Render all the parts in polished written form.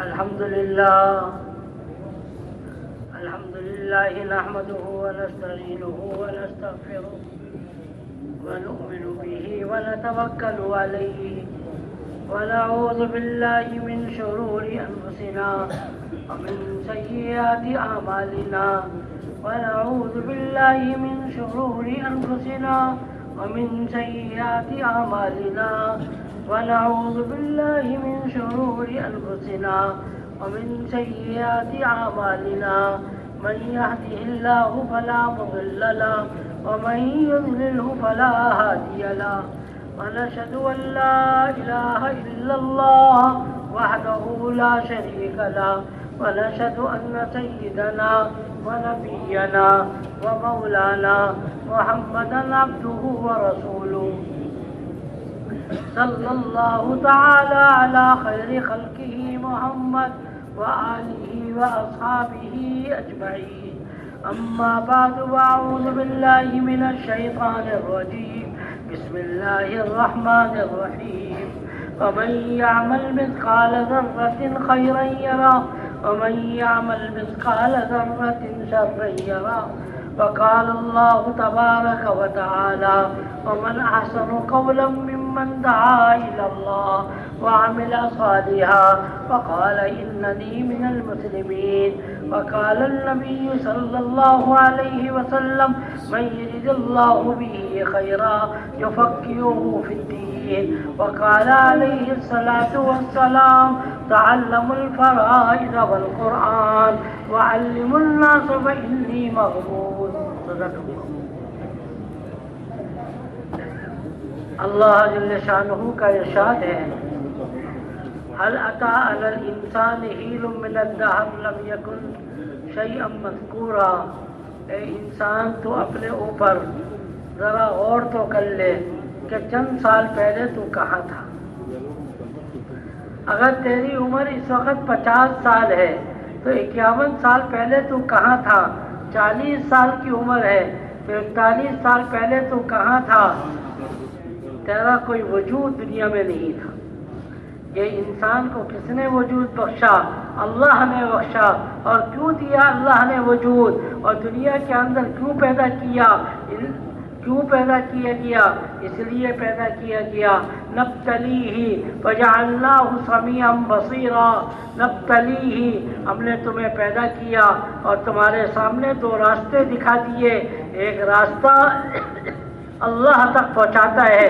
الحمد لله نحمده ونستعينه ونستغفره ونؤمن به ونتوكل عليه ونعوذ بالله من شرور أنفسنا ومن سيئات أعمالنا ونعوذ بالله من شرور أنفسنا ومن سيئات أعمالنا ونعوذ بالله من شرور أنفسنا ومن سيئات أعمالنا من يهده الله فلا مضل له ومن يضلله فلا هادي له ونشهد أن لا إله إلا الله وحده لا شريك له ونشهد أن سيدنا ونبينا ومولانا محمدا عبده ورسوله صلى الله تعالى على خير خلقه محمد وآله وأصحابه أجمعين أما بعد وأعوذ بالله من الشيطان الرجيم بسم الله الرحمن الرحيم ومن يعمل مثقال ذرة خيرا يره ومن يعمل مثقال ذرة شرا يره وقال الله تبارك وتعالى ومن أحسن قولا ممن دعا إلى الله وعمل صالحا وقال إنني من المسلمين وقال النبي صلى الله عليه وسلم من يرد الله به خيرا يفقهه في الدين وقال عليه الصلاة والسلام تعلموا الفرائض والقرآن وعلموا الناس فإني مغبون صدق اللہ جل شانہ کا ارشاد ہے هل أتى على الإنسان حين من الدهر لم يكن شيئا مذكورا اے انسان تو اپنے اوپر ذرا غور تو کر لے کہ چند سال پہلے تو کہاں تھا. اگر تیری عمر اس وقت 50 سال ہے تو 51 سال پہلے تو کہاں تھا. 40 سال کی عمر ہے تو 41 سال پہلے تو کہاں تھا. تیرا کوئی وجود دنیا میں نہیں تھا. یہ انسان کو کس نے وجود بخشا؟ اللہ نے بخشا. اور کیوں دیا اللہ نے وجود؟ اور دنیا کے اندر کیوں پیدا کیا؟ کیوں پیدا کیا گیا؟ اس لیے پیدا کیا گیا نبتلیہ فجعلناہ سمیعا بصیرا. نبتلیہ ہم نے تمہیں پیدا کیا اور تمہارے سامنے 2 راستے دکھا دیے. ایک راستہ اللہ تک پہنچاتا ہے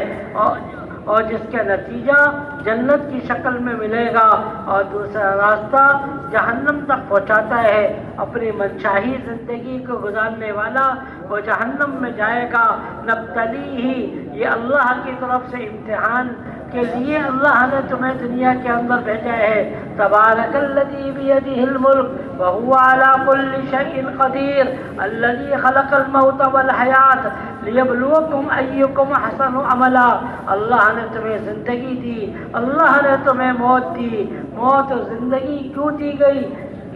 اور جس کا نتیجہ جنت کی شکل میں ملے گا, اور دوسرا راستہ جہنم تک پہنچاتا ہے. اپنی منشاہی زندگی کو گزارنے والا وہ جہنم میں جائے گا. نبتلیہ یہ اللہ کی طرف سے امتحان کے لیے اللہ نے تمہیں دنیا کے اندر بھیجا ہے. تبارک الذی بیدہ الملک وہو علی کل شیء قدیر الذی خلق الموت والحیات لیبلوکم ایکم احسن عملا. اللہ نے تمہیں زندگی دی, اللہ نے تمہیں موت دی. موت اور زندگی کیوں دی گئی؟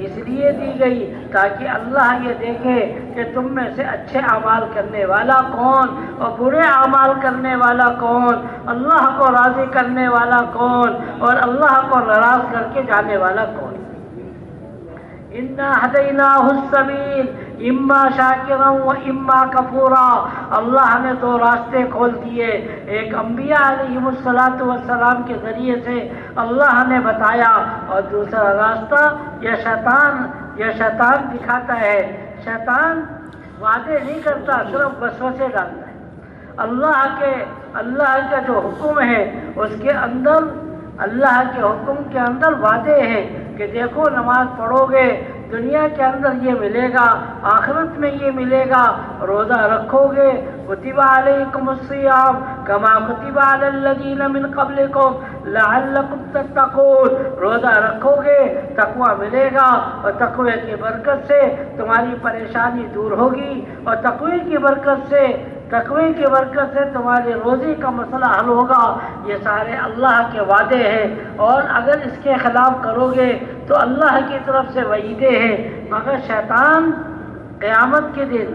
اس لیے دی گئی تاکہ اللہ یہ دیکھے کہ تم میں سے اچھے اعمال کرنے والا کون اور برے اعمال کرنے والا کون, اللہ کو راضی کرنے والا کون اور اللہ کو ناراض کر کے جانے والا کون. اِنَّا هَدَيْنَاهُ السَّبِيلَ اِمَّا شَاكِرًا وَإِمَّا كَفُورًا. اللہ نے 2 راستے کھول دیے. ایک انبیاء علیہم الصلاۃ کے ذریعے سے اللہ نے بتایا, اور دوسرا راستہ یہ شیطان دکھاتا ہے. شیطان وعدے نہیں کرتا, صرف وسوسے ڈالتا ہے. اللہ کا جو حکم ہے اس کے اندر, اللہ کے حکم کے اندر وعدے ہیں کہ دیکھو نماز پڑھو گے دنیا کے اندر یہ ملے گا, آخرت میں یہ ملے گا. روزہ رکھو گے کتب علیکم الصیام کما کتب علی الذین من قبلکم لعلکم تتقون. روزہ رکھو گے تقوی ملے گا, اور تقوی کی برکت سے تمہاری پریشانی دور ہوگی, اور تقوی کی برکت سے تمہاری روزی کا مسئلہ حل ہوگا. یہ سارے اللہ کے وعدے ہیں, اور اگر اس کے خلاف کرو گے تو اللہ کی طرف سے وعیدیں ہیں. مگر شیطان قیامت کے دن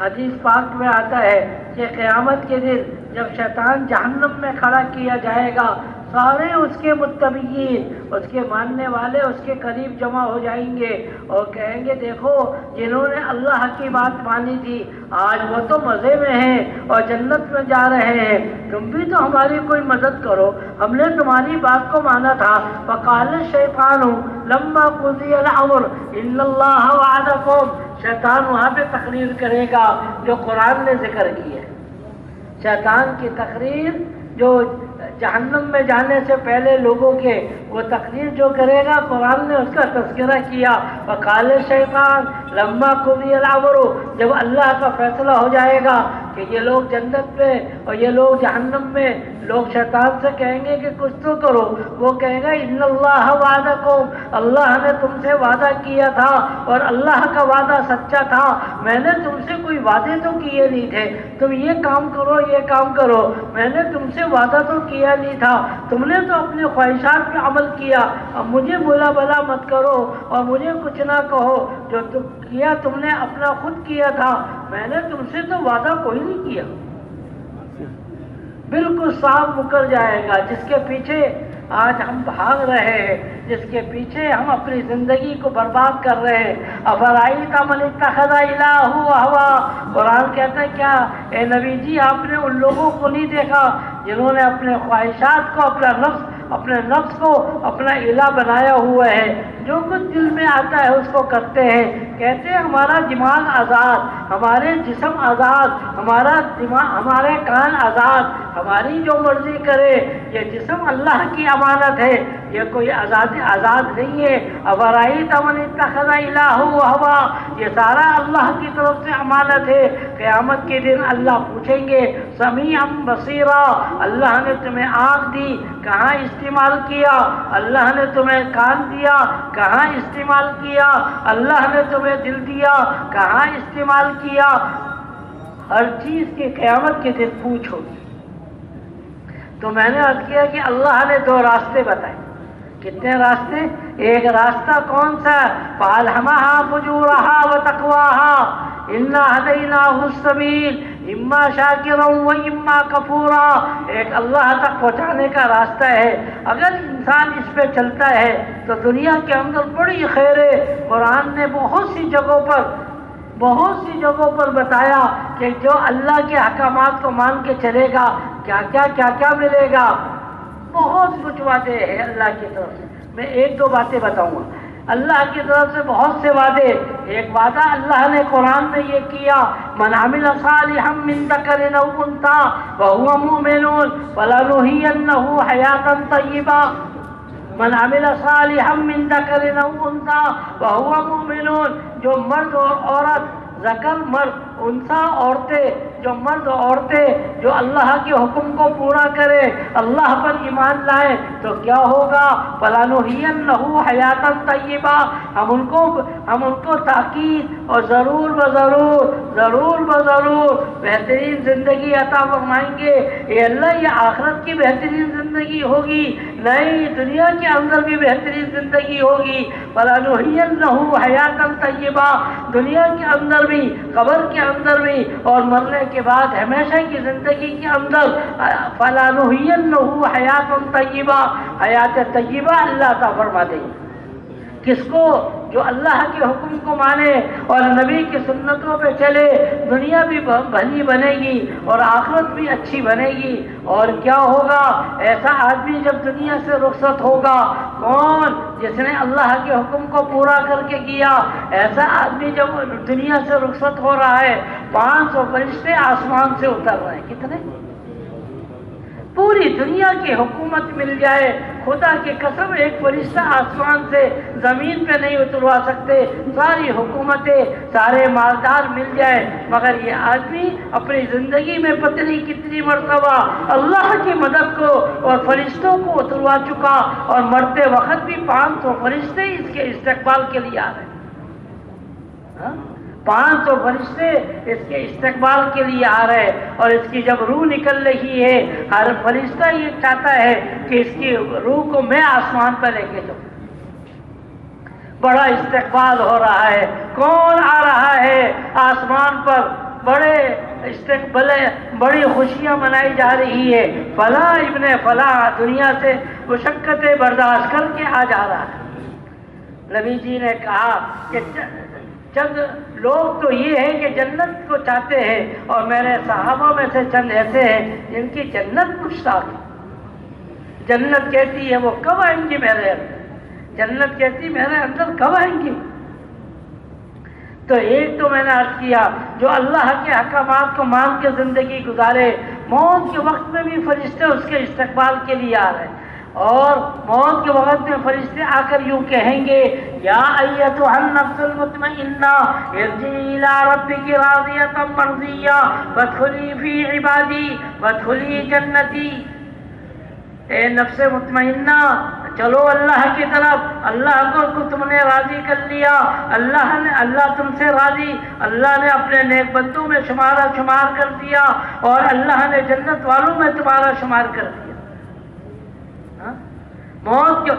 حدیث پاک میں آتا ہے کہ قیامت کے دن جب شیطان جہنم میں کھڑا کیا جائے گا سارے اس کے متبعین، اس کے ماننے والے اس کے قریب جمع ہو جائیں گے اور کہیں گے دیکھو جنہوں نے اللہ کی بات مانی تھی آج وہ تو مزے میں ہیں اور جنت میں جا رہے ہیں، تم بھی تو ہماری کوئی مدد کرو، ہم نے تمہاری بات کو مانا تھا۔ وقال الشیطان لما قضی الامر ان اللہ وعدکم، شیطان وہاں پہ تقریر کرے گا جو قرآن نے ذکر کی ہے۔ شیطان کی تقریر جو جہنم میں جانے سے پہلے لوگوں کے وہ تقریر جو کرے گا، قرآن نے اس کا تذکرہ کیا۔ وقال الشیطان لما قضی الامر، جب اللہ کا فیصلہ ہو جائے گا کہ یہ لوگ جنت میں اور یہ لوگ جہنم میں، لوگ شیطان سے کہیں گے کہ کچھ تو کرو، وہ کہے گا ان اللہ وعدکم، اللہ نے تم سے وعدہ کیا تھا اور اللہ کا وعدہ سچا تھا، میں نے تم سے کوئی وعدے تو کیے نہیں تھے تم یہ کام کرو یہ کام کرو، میں نے تم سے وعدہ تو کیا نہیں تھا، تم نے تو اپنے خواہشات پہ عمل کیا، اب مجھے بولا بلا مت کرو اور مجھے کچھ نہ کہو، جو تم کیا تم نے اپنا خود کیا تھا، میں نے تم سے تو وعدہ کوئی نہیں کیا۔ بالکل صاف مکر جائے گا جس کے پیچھے آج ہم بھاگ رہے ہیں، جس کے پیچھے ہم اپنی زندگی کو برباد کر رہے ہیں۔ افرائیت من اتخذ الہہ ہوا، قرآن کہتا ہے کیا اے نبی جی آپ نے ان لوگوں کو نہیں دیکھا جنہوں نے اپنے خواہشات کو، اپنے نفس کو اپنا الہ بنایا ہوا ہے، جو کچھ دل میں آتا ہے اس کو کرتے ہیں، کہتے ہیں ہمارا دماغ آزاد، ہمارے جسم آزاد، ہمارے کان آزاد، ہماری جو مرضی کرے، یہ جسم اللہ کی امانت ہے، یہ کوئی آزاد نہیں ہے۔ افرائیت من اتخذ الہہ ہوا، یہ سارا اللہ کی طرف سے امانت ہے۔ قیامت کے دن اللہ پوچھیں گے سمیعا بصیرا، اللہ نے تمہیں آنکھ دی کہاں استعمال کیا، اللہ نے تمہیں کان دیا کہاں استعمال کیا، اللہ نے تمہیں دل دیا کہاں استعمال کیا، ہر چیز کی قیامت کے دن پوچھو گی۔ تو میں نے عرض کیا کہ اللہ نے دو راستے بتائے۔ کتنے راستے؟ ایک راستہ کون سا؟ فَأَلْهَمَهَا فُجُورَهَا وَتَقْوَاهَا إِنَّا هَدَيْنَاهُ السَّبِيلَ إِمَّا شَاكِرًا وَإِمَّا كَفُورًا، ایک اللہ تک پہنچانے کا راستہ ہے۔ اگر انسان اس پہ چلتا ہے تو دنیا کے اندر بڑی خیر ہے۔ قرآن نے بہت سی جگہوں پر بتایا کہ جو اللہ کے احکامات کو مان کے چلے گا کیا ملے گا، بہت کچھ وعدے ہیں اللہ کی طرف سے۔ میں ایک دو باتیں بتاؤں گا۔ اللہ کی طرف سے بہت سے وعدے، ایک وعدہ اللہ نے قرآن میں یہ کیا من عمل صالحا من ذکر او انثى وهو مؤمن فلنحيينه حیاتا طیبہ، من عمل صالحا من ذکر او انثى وهو مؤمن، جو مرد اور عورت، ذکر مرد، انثیٰ عورتیں، جو مرد عورتیں جو اللہ کے حکم کو پورا کرے، اللہ پر ایمان لائے تو کیا ہوگا؟ فَلَنُحْيِيَنَّهُ حَيَاةً طَيِّبَةً، ہم ان کو تاکید اور ضرور بضرور بہترین زندگی عطا فرمائیں گے۔ اے اللہ یہ آخرت کی بہترین زندگی ہوگی؟ نہیں، دنیا کے اندر بھی بہترین زندگی ہوگی۔ فَلَنُحْيِيَنَّهُ حَيَاةً طَيِّبَةً، دنیا کے اندر بھی، قبر کے اندر بھی، اور مرنے کے بعد ہمیشہ کی زندگی کے اندر فَلَنُحْيِيَنَّهُ حَيَاةً طَيِّبَةً، حیات طیبہ اللہ عطا فرما دے گی۔ کس کو؟ جو اللہ کے حکم کو مانے اور نبی کی سنتوں پہ چلے، دنیا بھی بھلی بنے گی اور آخرت بھی اچھی بنے گی۔ اور کیا ہوگا؟ ایسا آدمی جب دنیا سے رخصت ہوگا، کون؟ جس نے اللہ کے حکم کو پورا کر کے کیا۔ ایسا آدمی جب دنیا سے رخصت ہو رہا ہے، 500 فرشتے آسمان سے اتر رہے ہیں۔ کتنے؟ پوری دنیا کی حکومت مل جائے، خدا کی قسم ایک فرشتہ آسمان سے زمین پہ نہیں اتروا سکتے، ساری حکومتیں، سارے مالدار مل جائے، مگر یہ آدمی اپنی زندگی میں پتہ نہیں کتنی مرتبہ اللہ کی مدد کو اور فرشتوں کو اتروا چکا، اور مرتے وقت بھی 500 فرشتے اس کے استقبال کے لیے آ رہے ہیں۔ 500 فرشتے اس کے استقبال کے لیے آ رہے ہیں، اور اس کی جب روح نکل رہی ہے، ہر فرشتہ یہ چاہتا ہے کہ اس کی روح کو میں آسمان پر لے کے جاؤں۔ بڑا استقبال ہو رہا ہے۔ کون آ رہا ہے آسمان پر؟ بڑے استقبال بڑی خوشیاں منائی جا رہی ہے، فلاں ابن فلاں دنیا سے مشقتیں برداشت کر کے آ جا رہا ہے۔ نبی جی نے کہا کہ چند لوگ تو یہ ہیں کہ جنت کو چاہتے ہیں، اور میرے صحابہ میں سے چند ایسے ہیں جن کی جنت مشتاق ہے۔ جنت کہتی ہے وہ کب آئیں گی میرے اندر، جنت کہتی میرے اندر کب آئیں گی۔ تو ایک تو میں نے عرض کیا جو اللہ کے احکامات کو مان کے زندگی گزارے، موت کے وقت میں بھی فرشتے اس کے استقبال کے لیے آ رہے ہیں، اور موت کے وقت میں فرشتے آ کر یوں کہیں گے یا ایتھا النفس المطمئنہ ارجعی الی ربک راضیۃ مرضیہ وادخلی فی عبادی وادخلی جنتی۔ اے نفس مطمئنہ چلو اللہ کی طرف، اللہ کو تم نے راضی کر لیا، اللہ تم سے راضی، اللہ نے اپنے نیک بندوں میں شمار کر دیا، اور اللہ نے جنت والوں میں تمہارا شمار کر دیا۔ موت کے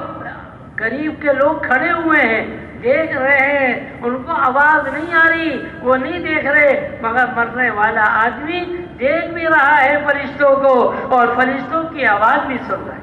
قریب کے لوگ کھڑے ہوئے ہیں، دیکھ رہے ہیں، ان کو آواز نہیں آ رہی، وہ نہیں دیکھ رہے، مگر مرنے والا آدمی دیکھ بھی رہا ہے فرشتوں کو، اور فرشتوں کی آواز بھی سن رہا ہے۔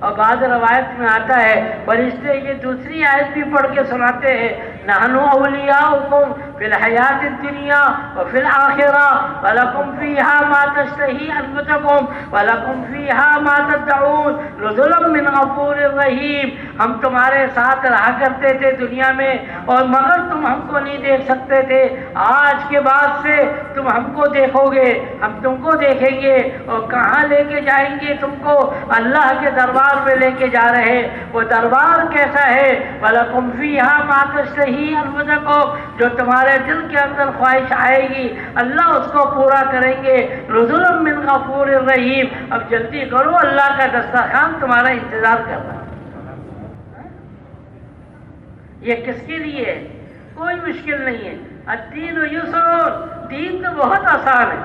اور بعض روایت میں آتا ہے فرشتے یہ دوسری آیت بھی پڑھ کے سناتے ہیں، نحن اولیاؤکم فی الحیات الدنیا وفی الآخرہ ولکم فیہا ما تشتہی انفسکم ولکم فیہا ما تدعون نزلا من غفور رحیم۔ ہم تمہارے ساتھ رہا کرتے تھے دنیا میں، اور مگر تم ہم کو نہیں دیکھ سکتے تھے، آج کے بعد سے تم ہم کو دیکھو گے، ہم تم کو دیکھیں گے، اور کہاں لے کے جائیں گے تم کو؟ اللہ کے دربار میں لے کے جا رہے۔ وہ دربار کیسا ہے؟ وَلَكُمْ فِيهَا مَا تَشْتَهِي أَنفُسُكُمْ، جو تمہارے دل کے اندر خواہش آئے گی اللہ اس کو پورا کریں گے، نُزُلًا مِّن غَفُورٍ رَحِيمٍ۔ اب جلدی کرو، اللہ کا دسترخوان تمہارا انتظار کر رہا ہے۔ یہ کس کے لیے ہے؟ کوئی مشکل نہیں ہے۔ الدین یسر، دین تو بہت آسان ہے،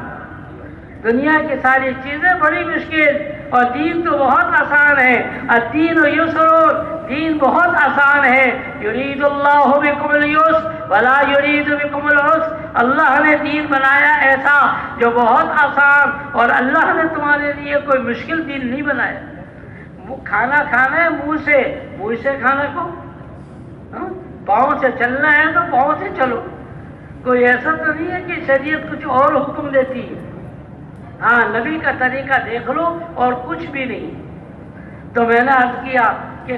دنیا کی ساری چیزیں بڑی مشکل، اور دین تو بہت آسان ہے۔ الدین یسر، دین بہت آسان ہے۔ یرید اللہ بکم اليسر ولا یرید بکم العسر، اللہ نے دین بنایا ایسا جو بہت آسان، اور اللہ نے تمہارے لیے کوئی مشکل دین نہیں بنایا۔ کھانا کھانا ہے منہ سے کھانا کھاؤ، پاؤں سے چلنا ہے تو پاؤں سے چلو، کوئی ایسا تو نہیں ہے کہ شریعت کچھ اور حکم دیتی ہے۔ ہاں نبی کا طریقہ دیکھ لو اور کچھ بھی نہیں۔ تو میں نے عرض کیا کہ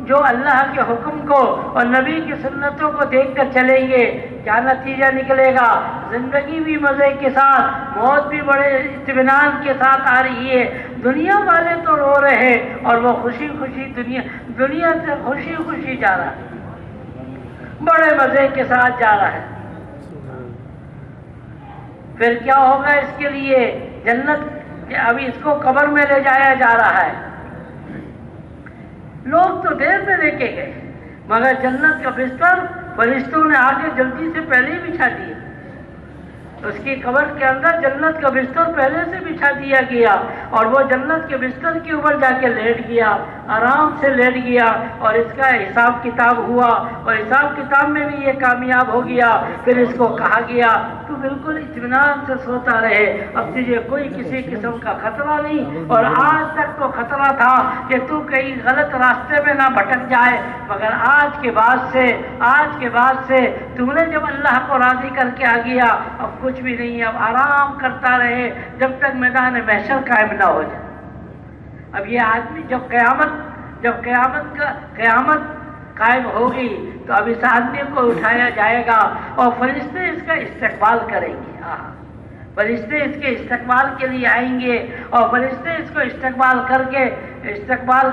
جو اللہ کے حکم کو اور نبی کی سنتوں کو دیکھ کر چلیں گے کیا نتیجہ نکلے گا؟ زندگی بھی مزے کے ساتھ، موت بھی بڑے اطمینان کے ساتھ آ رہی ہے۔ دنیا والے تو رو رہے ہیں، اور وہ خوشی خوشی دنیا سے خوشی خوشی جا رہا ہے، بڑے مزے کے ساتھ جا رہا ہے۔ پھر کیا ہوگا اس کے لیے؟ جنت، ابھی اس کو قبر میں لے جایا جا رہا ہے، لوگ تو دیر میں لے کے گئے، مگر جنت کا بستر فرشتوں نے آگے جلدی سے پہلے ہی بچھا دیا۔ اس کی قبر کے اندر جنت کا بستر پہلے سے بچھا دیا گیا، اور وہ جنت کے بستر کے اوپر جا کے لیٹ گیا، آرام سے لیٹ گیا، اور اس کا حساب کتاب ہوا، اور حساب کتاب میں بھی یہ کامیاب ہو گیا۔ پھر اس کو کہا گیا تو بالکل اطمینان سے سوتا رہے، اب تجھے کوئی کسی قسم کا خطرہ نہیں، اور آج تک تو خطرہ تھا کہ تو کہیں غلط راستے میں نہ بھٹک جائے، مگر آج کے بعد سے تم نے جب اللہ کو راضی کر کے آ گیا، اب کچھ بھی نہیں، اب آرام کرتا رہے جب تک میدان محشر قائم نہ ہو جائے۔ اب یہ آدمی جب قیامت قائم ہوگی تو اب اس آدمی کو اٹھایا جائے گا، اور فرشتے اس کا استقبال کریں گے۔ فرشتے اس کے استقبال کے لیے آئیں گے، اور فرشتے اس کو استقبال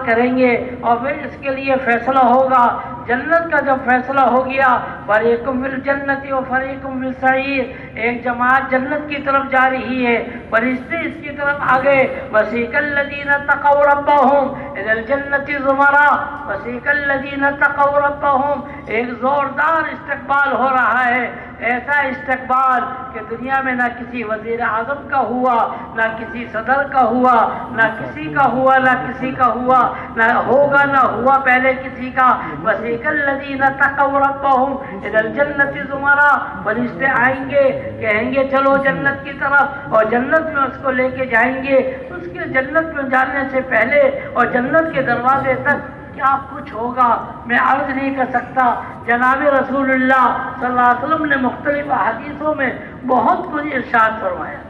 کریں گے، اور پھر اس کے لیے فیصلہ ہوگا۔ جنت کا جب فیصلہ ہو گیا، فریقم فی الجنت و فریقم فی السعیر، ایک جماعت جنت کی طرف جا رہی ہے، فرشتے اس کی طرف آگے، وسیق الذین اتقوا ربہم الی الجنت زمرا، وسیق الذین اتقوا ربہم، ایک زوردار استقبال ہو رہا ہے، ایسا استقبال کہ دنیا میں نہ کسی وزیر اعظم کا ہوا، نہ کسی صدر کا ہوا، نہ کسی کا ہوا، نہ کسی کسی کا ہوا نہ ہوگا نہ ہوا پہلے کسی کا. وسیق الذین تقوا ربہم الی الجنۃ زمرا، فرشتے آئیں گے کہیں گے چلو جنت کی طرف، اور جنت میں اس کو لے کے جائیں گے. اس کے جنت میں جانے سے پہلے اور جنت کے دروازے تک کیا کچھ ہوگا میں عرض نہیں کر سکتا. جناب رسول اللہ صلی اللہ علیہ وسلم نے مختلف حدیثوں میں بہت کچھ ارشاد فرمایا.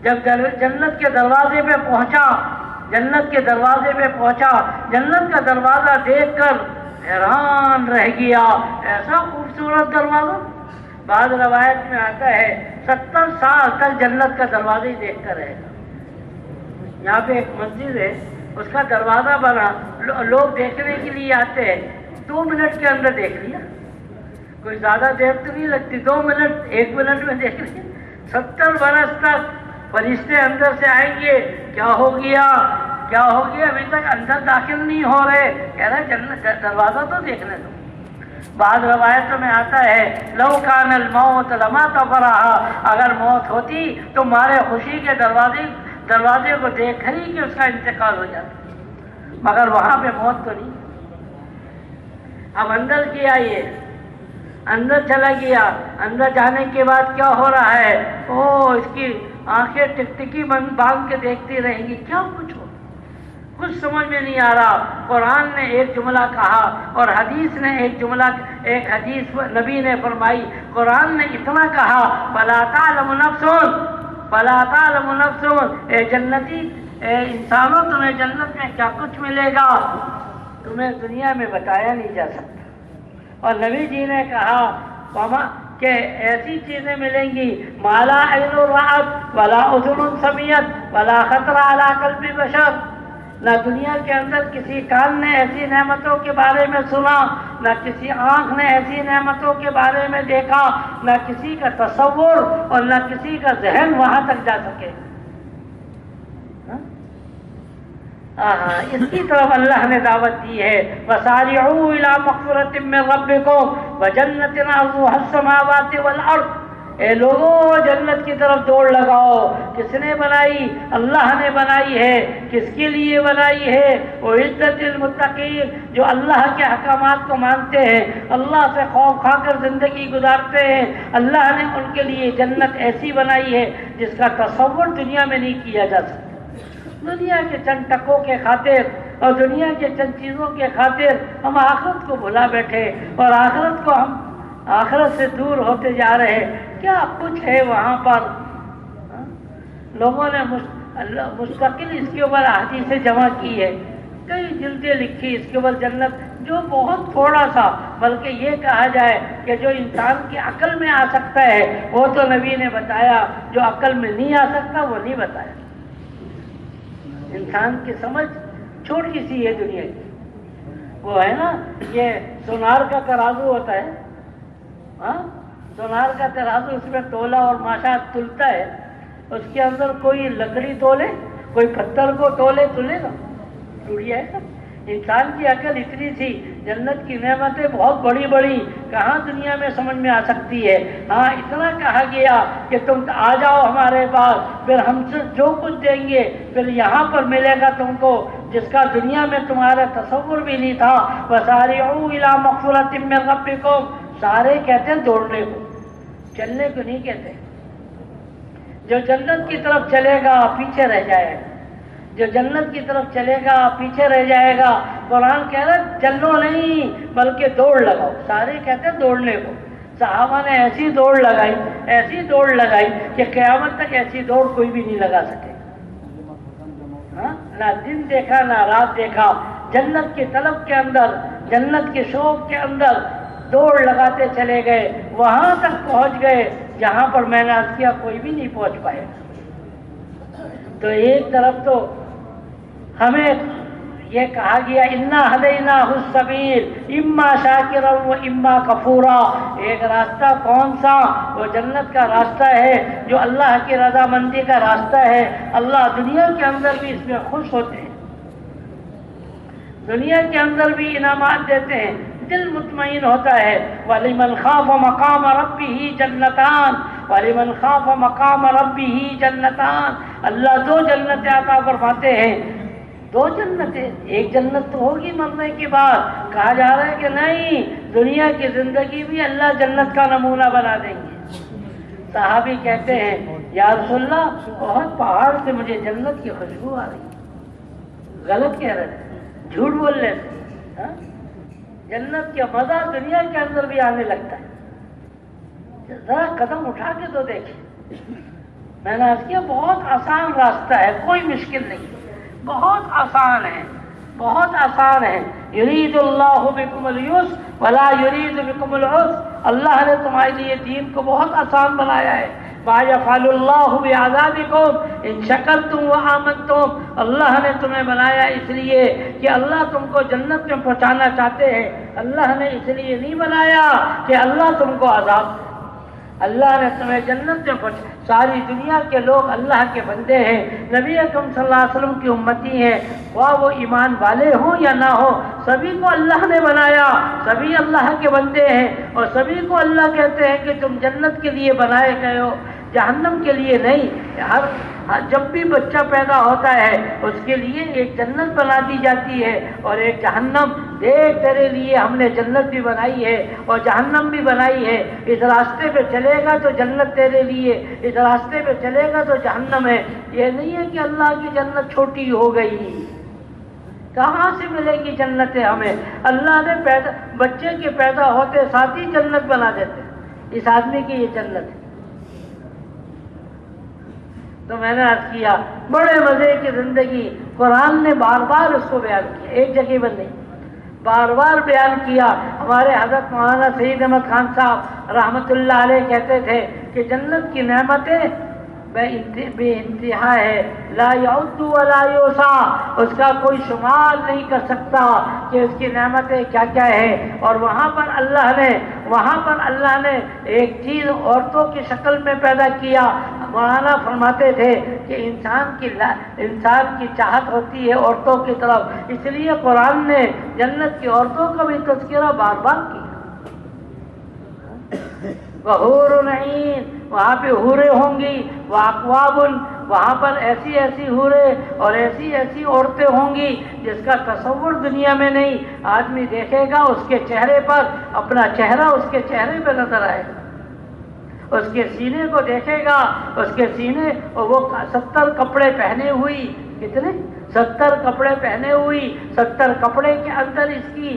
جب جنت کے دروازے پہ پہنچا، جنت کے دروازے پہ پہنچا، جنت کا دروازہ دیکھ کر حیران رہ گیا. ایسا خوبصورت دروازہ. بعض روایت میں آتا ہے 70 سال تک جنت کا دروازہ ہی دیکھ کر رہے گا. یہاں پہ ایک مسجد ہے، اس کا دروازہ بنا، لوگ دیکھنے کے لیے آتے ہیں. 2 منٹ کے اندر دیکھ لیا، کوئی زیادہ دیر تو نہیں لگتی، 2 منٹ 1 منٹ میں دیکھ لیا. 70 برس تک فرشتے اندر سے آئیں گے، کیا ہو گیا کیا ہو گیا، ابھی تک اندر داخل نہیں ہو رہے. کہہ رہے جنت دروازہ تو دیکھنے دو. بعض روایتوں میں آتا ہے لو کان الموت لما تفرحا، اگر موت ہوتی تو مارے خوشی کے دروازے کو دیکھ کر ہی کہ اس کا انتقال ہو جاتا، مگر وہاں پہ موت تو نہیں. اب اندر کیا، یہ اندر چلا گیا. اندر جانے کے بعد کیا ہو رہا ہے، اس کی آنکھیں ٹکٹکی باندھ کے دیکھتی رہیں گی، کیا کچھ ہو، کچھ سمجھ میں نہیں آ رہا. قرآن نے ایک جملہ کہا اور حدیث نے ایک حدیث نبی نے فرمائی. قرآن نے اتنا کہا فلا تعلم نفس، فلا تعلم نفس، اے جنتی، اے انسانوں تمہیں جنت میں کیا کچھ ملے گا تمہیں دنیا میں بتایا نہیں جا سکتا. اور نبی جی نے کہا کہ ایسی چیزیں ملیں گی مالا عین رأت ولا اذن سمعت ولا خطر علی قلب بشر. نہ دنیا کے اندر کسی کان نے ایسی نعمتوں کے بارے میں سنا، نہ کسی آنکھ نے ایسی نعمتوں کے بارے میں دیکھا، نہ کسی کا تصور اور نہ کسی کا ذہن وہاں تک جا سکے. اس کی طرف اللہ نے دعوت دی ہے. وَسَارِعُوا إِلَىٰ مَغْفِرَةٍ مِّن رَّبِّكُمْ وَجَنَّةٍ عَرْضُهَا السَّمَاوَاتِ وَالْأَرْضُ. اے لوگوں جنت کی طرف دوڑ لگاؤ. کس نے بنائی؟ اللہ نے بنائی ہے. کس کے لیے بنائی ہے؟ وَعِدَّةِ لِلْمُتَّقِينَ، جو اللہ کے احکامات کو مانتے ہیں، اللہ سے خوف کھا کر زندگی گزارتے ہیں. اللہ نے ان کے لیے جنت ایسی بنائی ہے جس کا تصور دنیا میں نہیں کیا جا سکتا. دنیا کے چند ٹکوں کے خاطر اور دنیا کے چند چیزوں کے خاطر ہم آخرت کو بھلا بیٹھے اور ہم آخرت سے دور ہوتے جا رہے ہیں. کیا کچھ ہے وہاں پر. لوگوں نے مستقل اس کے اوپر احادیثیں جمع کی ہے، کئی جلدیں لکھی اس کے اوپر جنت، جو بہت تھوڑا سا، بلکہ یہ کہا جائے کہ جو انسان کی عقل میں آ سکتا ہے وہ تو نبی نے بتایا، جو عقل میں نہیں آ سکتا وہ نہیں بتایا. انسان کی سمجھ چھوٹی سی ہے دنیا کی. وہ ہے نا، یہ سونار کا ترازو ہوتا ہے، سونار کا ترازو، اس میں تولا اور ماشا تلتا ہے. اس کے اندر کوئی لکڑی تولے، کوئی پتھر کو تولے گا، ٹوٹ جائے گا. انسان کی عقل اتنی سی، جنت کی نعمتیں بہت بڑی بڑی کہاں دنیا میں سمجھ میں آ سکتی ہے. ہاں اتنا کہا گیا کہ تم آ جاؤ ہمارے پاس، پھر ہم سے جو کچھ دیں گے پھر یہاں پر ملے گا تم کو، جس کا دنیا میں تمہارا تصور بھی نہیں تھا. وَسَارِعُوا إِلَىٰ مَغْفِرَةٍ مِّن رَّبِّكُمْ. سارے کہتے ہیں دوڑنے کو، چلنے کو نہیں کہتے. جو جنت کی طرف چلے گا پیچھے رہ جائے گا، جو جنت کی طرف چلے گا پیچھے رہ جائے گا. قرآن کہہ رہا ہے چلو نہیں بلکہ دوڑ لگاؤ. سارے کہتے ہیں دوڑنے کو. صحابہ نے ایسی دوڑ لگائی کہ قیامت تک ایسی دوڑ کوئی بھی نہیں لگا سکے. نہ دن دیکھا نہ رات دیکھا، جنت کی طلب کے اندر، جنت کے شوق کے اندر دوڑ لگاتے چلے گئے. وہاں تک پہنچ گئے جہاں پر میں نے عرض کیا کوئی بھی نہیں پہنچ پائے. تو ایک طرف تو ہمیں یہ کہا گیا انا ہدیناہ السبیل اما شاکرا و اما کفورا. ایک راستہ کون سا؟ وہ جنت کا راستہ ہے جو اللہ کی رضامندی کا راستہ ہے. اللہ دنیا کے اندر بھی اس میں خوش ہوتے ہیں، دنیا کے اندر بھی انعامات دیتے ہیں، دل مطمئن ہوتا ہے. وَلِمَنْ خَافَ مَقَامَ رَبِّهِ جَنَّتَانِ وَلِمَنْ خَافَ مَقَامَ رَبِّهِ جَنَّتَانِ. اللہ 2 جنتیں عطا فرماتے ہیں. دو جنتیں، ایک جنت تو ہوگی مرنے کے بعد. کہا جا رہا ہے کہ نہیں، دنیا کی زندگی بھی اللہ جنت کا نمونہ بنا دیں گے. صحابی کہتے ہیں یا رسول اللہ بہت پہاڑ سے مجھے جنت کی خوشبو آ رہی. غلط کہہ رہے تھے، جھوٹ بول رہے تھے. جنت کا مزہ دنیا کے اندر بھی آنے لگتا ہے. ذرا قدم اٹھا کے تو دیکھیں. میں نے عرض کیا بہت آسان راستہ ہے، کوئی مشکل نہیں، بہت آسان ہے، بہت آسان ہے. یرید اللہ بکم اليسر ولا یرید بکم العسر. اللہ نے تمہارے لیے دین کو بہت آسان بنایا ہے. ما یفعل اللہ بعذابکم ان شکرتم وآمنتم. اللہ نے تمہیں بنایا اس لیے کہ اللہ تم کو جنت میں پہنچانا چاہتے ہیں. اللہ نے اس لیے نہیں بنایا کہ اللہ تم کو عذاب. اللہ نے تمہیں جنت میں پہنچا. ساری دنیا کے لوگ اللہ کے بندے ہیں، نبی اکرم صلی اللہ علیہ وسلم کی امتی ہیں. خواہ وہ ایمان والے ہوں یا نہ ہو، سبھی کو اللہ نے بنایا، سبھی اللہ کے بندے ہیں. اور سبھی کو اللہ کہتے ہیں کہ تم جنت کے لیے بنائے گئے ہو، جہنم کے لیے نہیں. جب بھی بچہ پیدا ہوتا ہے اس کے لیے ایک جنت بنا دی جاتی ہے اور ایک جہنم. دیکھ تیرے لیے ہم نے جنت بھی بنائی ہے اور جہنم بھی بنائی ہے. اس راستے پہ چلے گا تو جنت تیرے لیے، اس راستے پہ چلے گا تو جہنم ہے. یہ نہیں ہے کہ اللہ کی جنت چھوٹی ہو گئی. کہاں سے ملے گی جنت ہمیں؟ اللہ نے بچے کے پیدا ہوتے ساتھ ہی جنت بنا دیتے. اس آدمی کی یہ جنت ہے. تو میں نے عرض کیا بڑے مزے کی زندگی. قرآن نے بار بار اس کو بیان کیا، ایک جگہ پر نہیں، بار بار بیان کیا. ہمارے حضرت مولانا سعید احمد خان صاحب رحمۃ اللہ علیہ کہتے تھے کہ جنت کی نعمتیں بے انتہا ہے، لا یعد ولا یحصی. اس کا کوئی شمار نہیں کر سکتا کہ اس کی نعمتیں کیا کیا ہے. اور وہاں پر اللہ نے ایک چیز عورتوں کی شکل میں پیدا کیا. مولانا فرماتے تھے کہ انسان کی چاہت ہوتی ہے عورتوں کی طرف، اس لیے قرآن نے جنت کی عورتوں کا بھی تذکرہ بار بار کیا. وحور عین، وہاں پہ حوریں ہوں گی. واکواب، وہاں پر ایسی ایسی حوریں اور ایسی ایسی عورتیں ہوں گی جس کا تصور دنیا میں نہیں. آدمی دیکھے گا اس کے چہرے پر اپنا چہرہ اس کے چہرے پہ نظر آئے گا. اس کے سینے کو دیکھے گا، اس کے سینے، اور وہ 70 کپڑے پہنے ہوئی. کتنے؟ 70 کپڑے پہنے ہوئی. 70 کپڑے کے اندر اس کی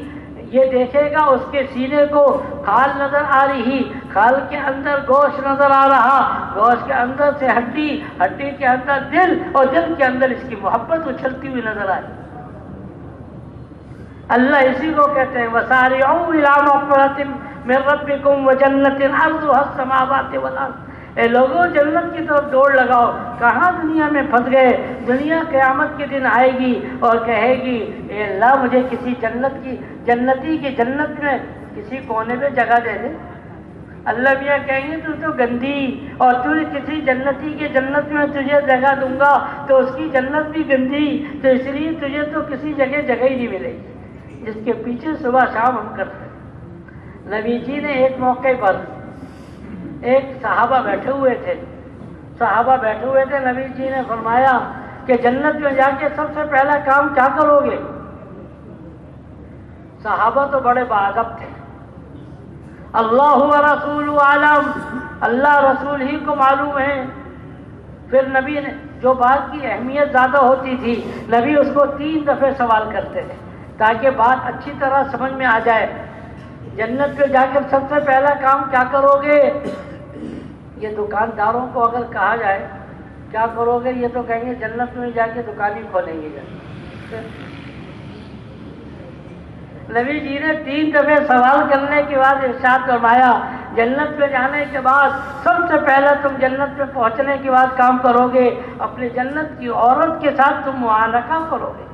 یہ دیکھے گا اس کے سینے کو کھال نظر آ رہی، کھال کے اندر گوشت نظر آ رہا، گوشت کے اندر سے ہڈی، ہڈی کے اندر دل، اور دل کے اندر اس کی محبت اچھلتی ہوئی نظر آئی. اللہ اسی کو کہتے ہیں وَسَارِعُوا إِلَىٰ مَغْفِرَةٍ مِّن رَّبِّكُمْ وَجَنَّةٍ عَرْضُهَا السَّمَاوَاتُ وَالْأَرْضُ. اے لوگوں جنت کی طرف دوڑ لگاؤ. کہاں دنیا میں پھنس گئے؟ دنیا قیامت کے دن آئے گی اور کہے گی اے اللہ مجھے کسی جنتی کی جنت میں کسی کونے میں جگہ دے دے. اللہ میاں کہیں گے تو گندی، اور تو کسی جنتی کے جنت میں تجھے جگہ دوں گا تو اس کی جنت بھی گندی، تو اس لیے تجھے تو کسی جگہ ہی نہیں ملے گی جس کے پیچھے صبح شام ہم کرتے ہیں. نبی جی نے ایک موقع پر ایک صحابہ بیٹھے ہوئے تھے. نبی جی نے فرمایا کہ جنت میں جا کے سب سے پہلا کام کیا کرو گے؟ صحابہ تو بڑے باادب تھے. اللہ و رسول عالم، اللہ رسول ہی کو معلوم ہے. پھر نبی نے جو بات کی اہمیت زیادہ ہوتی تھی نبی اس کو 3 دفعہ سوال کرتے تھے تاکہ بات اچھی طرح سمجھ میں آ جائے. جنت پہ جا کر سب سے پہلا کام کیا کرو گے؟ یہ دکانداروں کو اگر کہا جائے کیا کرو گے، یہ تو کہیں گے جنت میں جا کے دکان ہی کھولیں گے. نبی جی نے 3 دفعہ سوال کرنے کے بعد ارشاد فرمایا جنت میں جانے کے بعد سب سے پہلا تم جنت میں پہنچنے کے بعد کام کرو گے، اپنی جنت کی عورت کے ساتھ تم معانقہ کرو گے.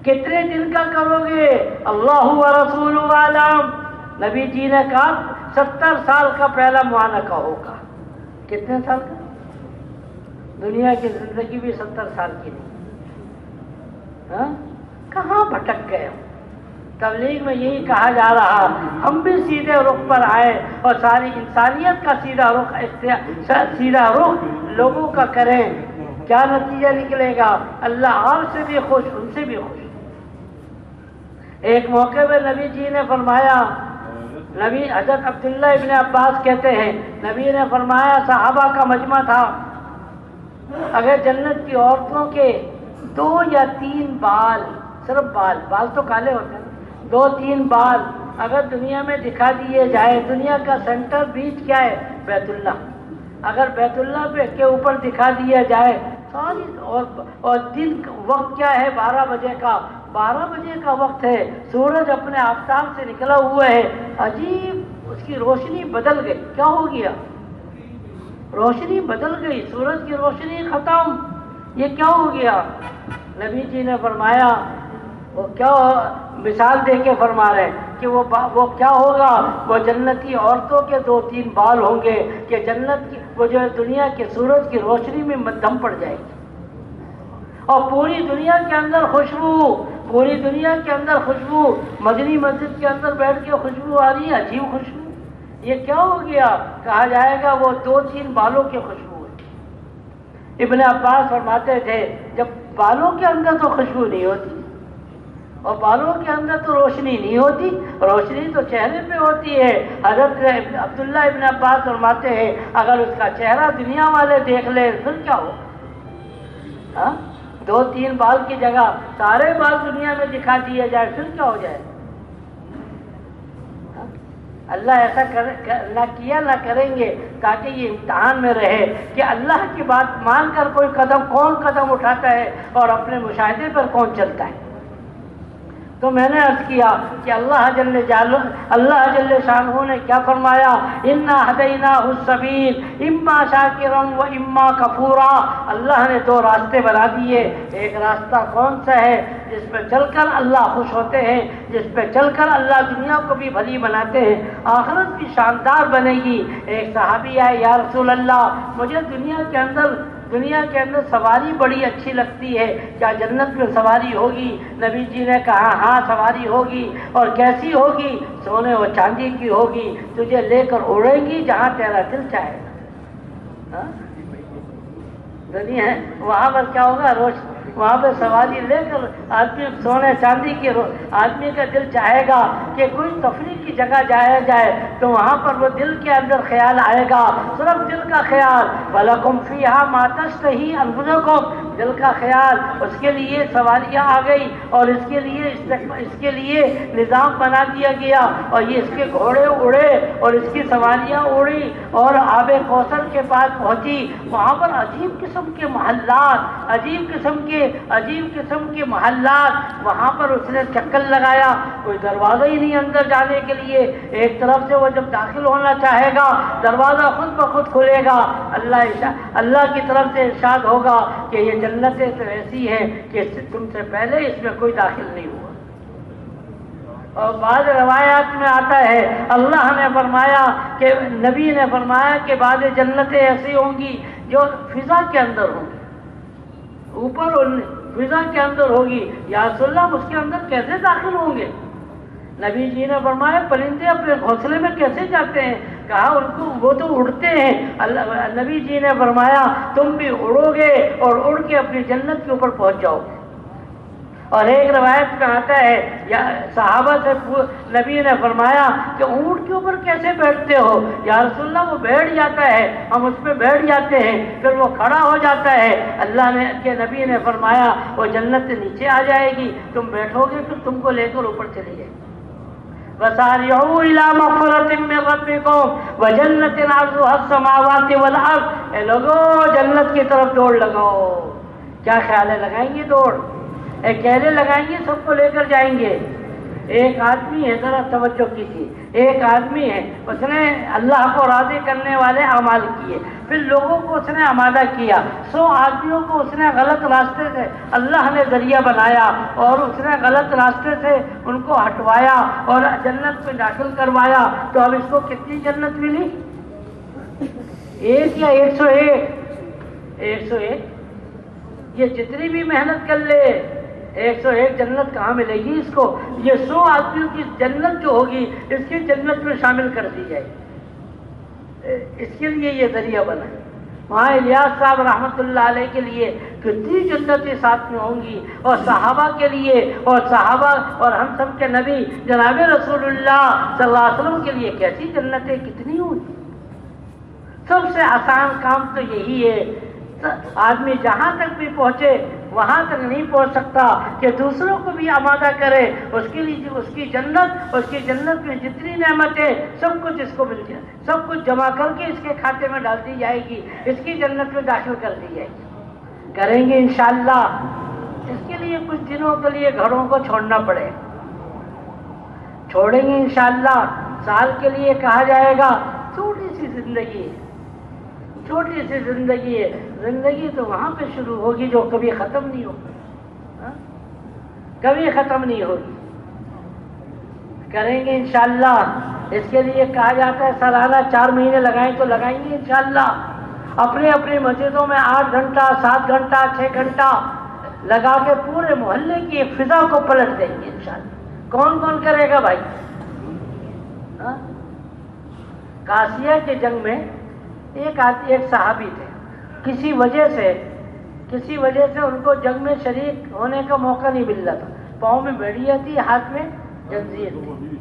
کتنے دن کا کرو گے؟ اللہ و رسول عالم. نبی جی نے کہا 70 سال کا پہلا معانقہ ہوگا. کتنے سال کا؟ دنیا کی زندگی بھی 70 سال کی نہیں. ہاں کہاں بھٹک گئے ہم؟ تبلیغ میں یہی کہا جا رہا ہم بھی سیدھے رخ پر آئے اور ساری انسانیت کا سیدھا رخ لوگوں کا کریں کیا نتیجہ نکلے گا؟ اللہ آپ سے بھی خوش، ان سے بھی خوش۔ ایک موقع پہ نبی جی نے فرمایا، نبی حضرت عبداللہ ابن عباس کہتے ہیں نبی نے فرمایا صحابہ کا مجمع تھا، اگر جنت کی عورتوں کے 2 یا 3 بال، صرف بال تو کالے ہوتے ہیں، 2-3 بال اگر دنیا میں دکھا دیے جائے، دنیا کا سینٹر بیچ کیا ہے؟ بیت اللہ، اگر بیت اللہ پہ کے اوپر دکھا دیا جائے ساری، اور دن وقت کیا ہے؟ 12 بجے کا، 12 بجے کا وقت ہے، سورج اپنے آفتاب سے نکلا ہوا ہے، عجیب اس کی روشنی بدل گئی، کیا ہو گیا؟ روشنی بدل گئی، سورج کی روشنی ختم، یہ کیا ہو گیا؟ نبی جی نے فرمایا، وہ کیا مثال دے کے فرما رہے ہیں کہ وہ کیا ہوگا؟ وہ جنتی عورتوں کے 2-3 بال ہوں گے کہ جنت کی وہ جو ہے دنیا کے سورج کی روشنی میں دم پڑ جائے گی، اور پوری دنیا کے اندر خوشبو، پوری دنیا کے اندر خوشبو، مدنی مسجد کے اندر بیٹھ کے خوشبو آ رہی ہے، عجیب خوشبو، یہ کیا ہو گیا؟ کہا جائے گا وہ 2-3 بالوں کی خوشبو ہے۔ ابن عباس فرماتے تھے جب بالوں کے اندر تو خوشبو نہیں ہوتی اور بالوں کے اندر تو روشنی نہیں ہوتی، روشنی تو چہرے پہ ہوتی ہے۔ حضرت عبداللہ ابن عباس فرماتے ہیں اگر اس کا چہرہ دنیا والے دیکھ لیں پھر کیا ہو؟ 2-3 بال کی جگہ سارے بال دنیا میں دکھا دیے جائے پھر کیا ہو جائے؟ اللہ ایسا نہ کیا نہ کریں گے تاکہ یہ امتحان میں رہے کہ اللہ کی بات مان کر کوئی کون قدم اٹھاتا ہے اور اپنے مشاہدے پر کون چلتا ہے۔ تو میں نے عرض کیا کہ اللہ جل شانہ نے کیا فرمایا؟ انا ہدیناہ السبیل اما شاکرا و اما کفورا، اللہ نے 2 راستے بنا دیے، ایک راستہ کون سا ہے؟ جس پہ چل کر اللہ خوش ہوتے ہیں، جس پہ چل کر اللہ دنیا کو بھی بھلی بناتے ہیں، آخرت بھی شاندار بنے گی۔ ایک صحابی آئے، یا رسول اللہ مجھے دنیا کے اندر سواری بڑی اچھی لگتی ہے، کیا جنت میں سواری ہوگی؟ نبی جی نے کہا ہاں سواری ہوگی، اور کیسی ہوگی؟ سونے اور چاندی کی ہوگی، تجھے لے کر اڑے گی جہاں تیرا دل چاہے گا۔ دنیا ہے وہاں پر کیا ہوگا؟ وہاں پہ سواری لے کر آدمی سونے چاندی کی، آدمی کا دل چاہے گا کہ کوئی تفریح کی جگہ جایا جائے تو وہاں پر وہ دل کے اندر خیال آئے گا، صرف دل کا خیال، وَلَكُمْ فِيهَا مَا تَشْتَهِي أَنفُسُكُمْ، دل کا خیال، اس کے لیے سواریاں آ گئی اور اس کے لیے نظام بنا دیا گیا، اور یہ اس کے گھوڑے اڑے اور اس کی سواریاں اڑی اور آب کوثر کے پاس پہنچی، وہاں پر عجیب قسم کے محلات، عجیب قسم کے محلات، وہاں پر اس نے چکر لگایا، کوئی دروازہ ہی نہیں اندر جانے کے لیے، ایک طرف سے وہ جب داخل ہونا چاہے گا دروازہ خود بخود کھلے گا، اللہ کی طرف سے ارشاد ہوگا کہ یہ جنتیں تو ایسی ہیں کہ تم سے پہلے اس میں کوئی داخل نہیں ہوا۔ اور بعض روایات میں آتا ہے اللہ نے فرمایا کہ نبی نے فرمایا کہ بعض جنتیں ایسی ہوں گی جو فضا کے اندر ہوں گی، اوپر فضا کے اندر ہوگی۔ یا رسول اللہ اس کے اندر کیسے داخل ہوں گے؟ نبی جی نے فرمایا پرندے اپنے گھونسلے میں کیسے جاتے ہیں؟ کہا ان کو وہ تو اڑتے ہیں۔ نبی جی نے فرمایا تم بھی اڑو گے اور اڑ کے اپنی جنت کے اوپر پہنچ جاؤ گے۔ اور ایک روایت میں آتا ہے یا صحابہ سے نبی نے فرمایا کہ اونٹ کے اوپر کیسے بیٹھتے ہو؟ یا رسول اللہ وہ بیٹھ جاتا ہے، ہم اس پہ بیٹھ جاتے ہیں، پھر وہ کھڑا ہو جاتا ہے۔ اللہ نے کہ نبی نے فرمایا وہ جنت سے نیچے آ جائے گی، تم بیٹھو گے، پھر تم کو لے کر اوپر چلی جائے گی۔ وَسَارِعُوا إِلَىٰ مَغْفِرَةٍ مِّن رَّبِّكُمْ وَجَنَّةٍ عَرْضُهَا السَّمَاوَاتِ وَالْأَرْضُ، اے لوگو جنت کی طرف دوڑ لگاؤ۔ کیا خیال ہے؟ لگائیں گے دوڑ؟ اکیلے لگائیں گے؟ سب کو لے کر جائیں گے؟ ایک آدمی ہے، ذرا توجہ کیجیے، ایک آدمی ہے، اس نے اللہ کو راضی کرنے والے اعمال کیے، پھر لوگوں کو اس نے آمادہ کیا، 100 آدمیوں کو اس نے غلط راستے سے اللہ نے ذریعہ بنایا اور اس نے غلط راستے سے ان کو ہٹوایا اور جنت میں داخل کروایا، تو اب اس کو کتنی جنت ملی؟ 1 یا 101؟ 101۔ یہ جتنی بھی محنت کر لے 101 جنت کہاں ملے گی اس کو؟ یہ 100 آدمیوں کی جنت جو ہوگی اس کی جنت میں شامل کر دی جائے، اس کے لیے یہ ذریعہ بنا۔ وہاں الیاس صاحب رحمۃ اللہ علیہ کے لیے کتنی جنتیں ساتھ میں ہوں گی، اور صحابہ کے لیے، اور صحابہ اور ہم سب کے نبی جناب رسول اللہ صلی اللہ علیہ وسلم کے لیے کیسی جنتیں کتنی ہوں گی۔ سب سے آسان کام تو یہی ہے، آدمی جہاں تک بھی پہنچے وہاں تک نہیں پہنچ سکتا کہ دوسروں کو بھی آمادہ کرے، اس کے لیے اس کی جنت میں جتنی نعمتیں سب کچھ اس کو مل جائے، سب کچھ جمع کر کے اس کے کھاتے میں ڈال دی جائے گی، اس کی جنت میں داخل کر دی جائے گی۔ کریں گے انشاءاللہ۔ اس کے لیے کچھ دنوں کے لیے گھروں کو چھوڑنا پڑے، چھوڑیں گے انشاءاللہ۔ سال کے لیے کہا جائے گا چھوٹی سی زندگی ہے، چھوٹی سی زندگی ہے، زندگی تو وہاں پہ شروع ہوگی جو کبھی ختم نہیں ہوگی، کبھی ختم نہیں ہوگی۔ کریں گے انشاءاللہ۔ اس کے لیے کہا جاتا ہے سالانہ 4 مہینے لگائیں تو لگائیں گے انشاءاللہ۔ اپنے اپنی مسجدوں میں 8 گھنٹہ 7 گھنٹہ 6 گھنٹہ لگا کے پورے محلے کی ایک فضا کو پلٹ دیں گے انشاءاللہ۔ کون کون کرے گا بھائی؟ قاسیہ کی جنگ میں ایک صحابی تھے، کسی وجہ سے ان کو جنگ میں شریک ہونے کا موقع نہیں مل رہا تھا، پاؤں میں بیڑیاں تھی، ہاتھ میں جنزیر تھی،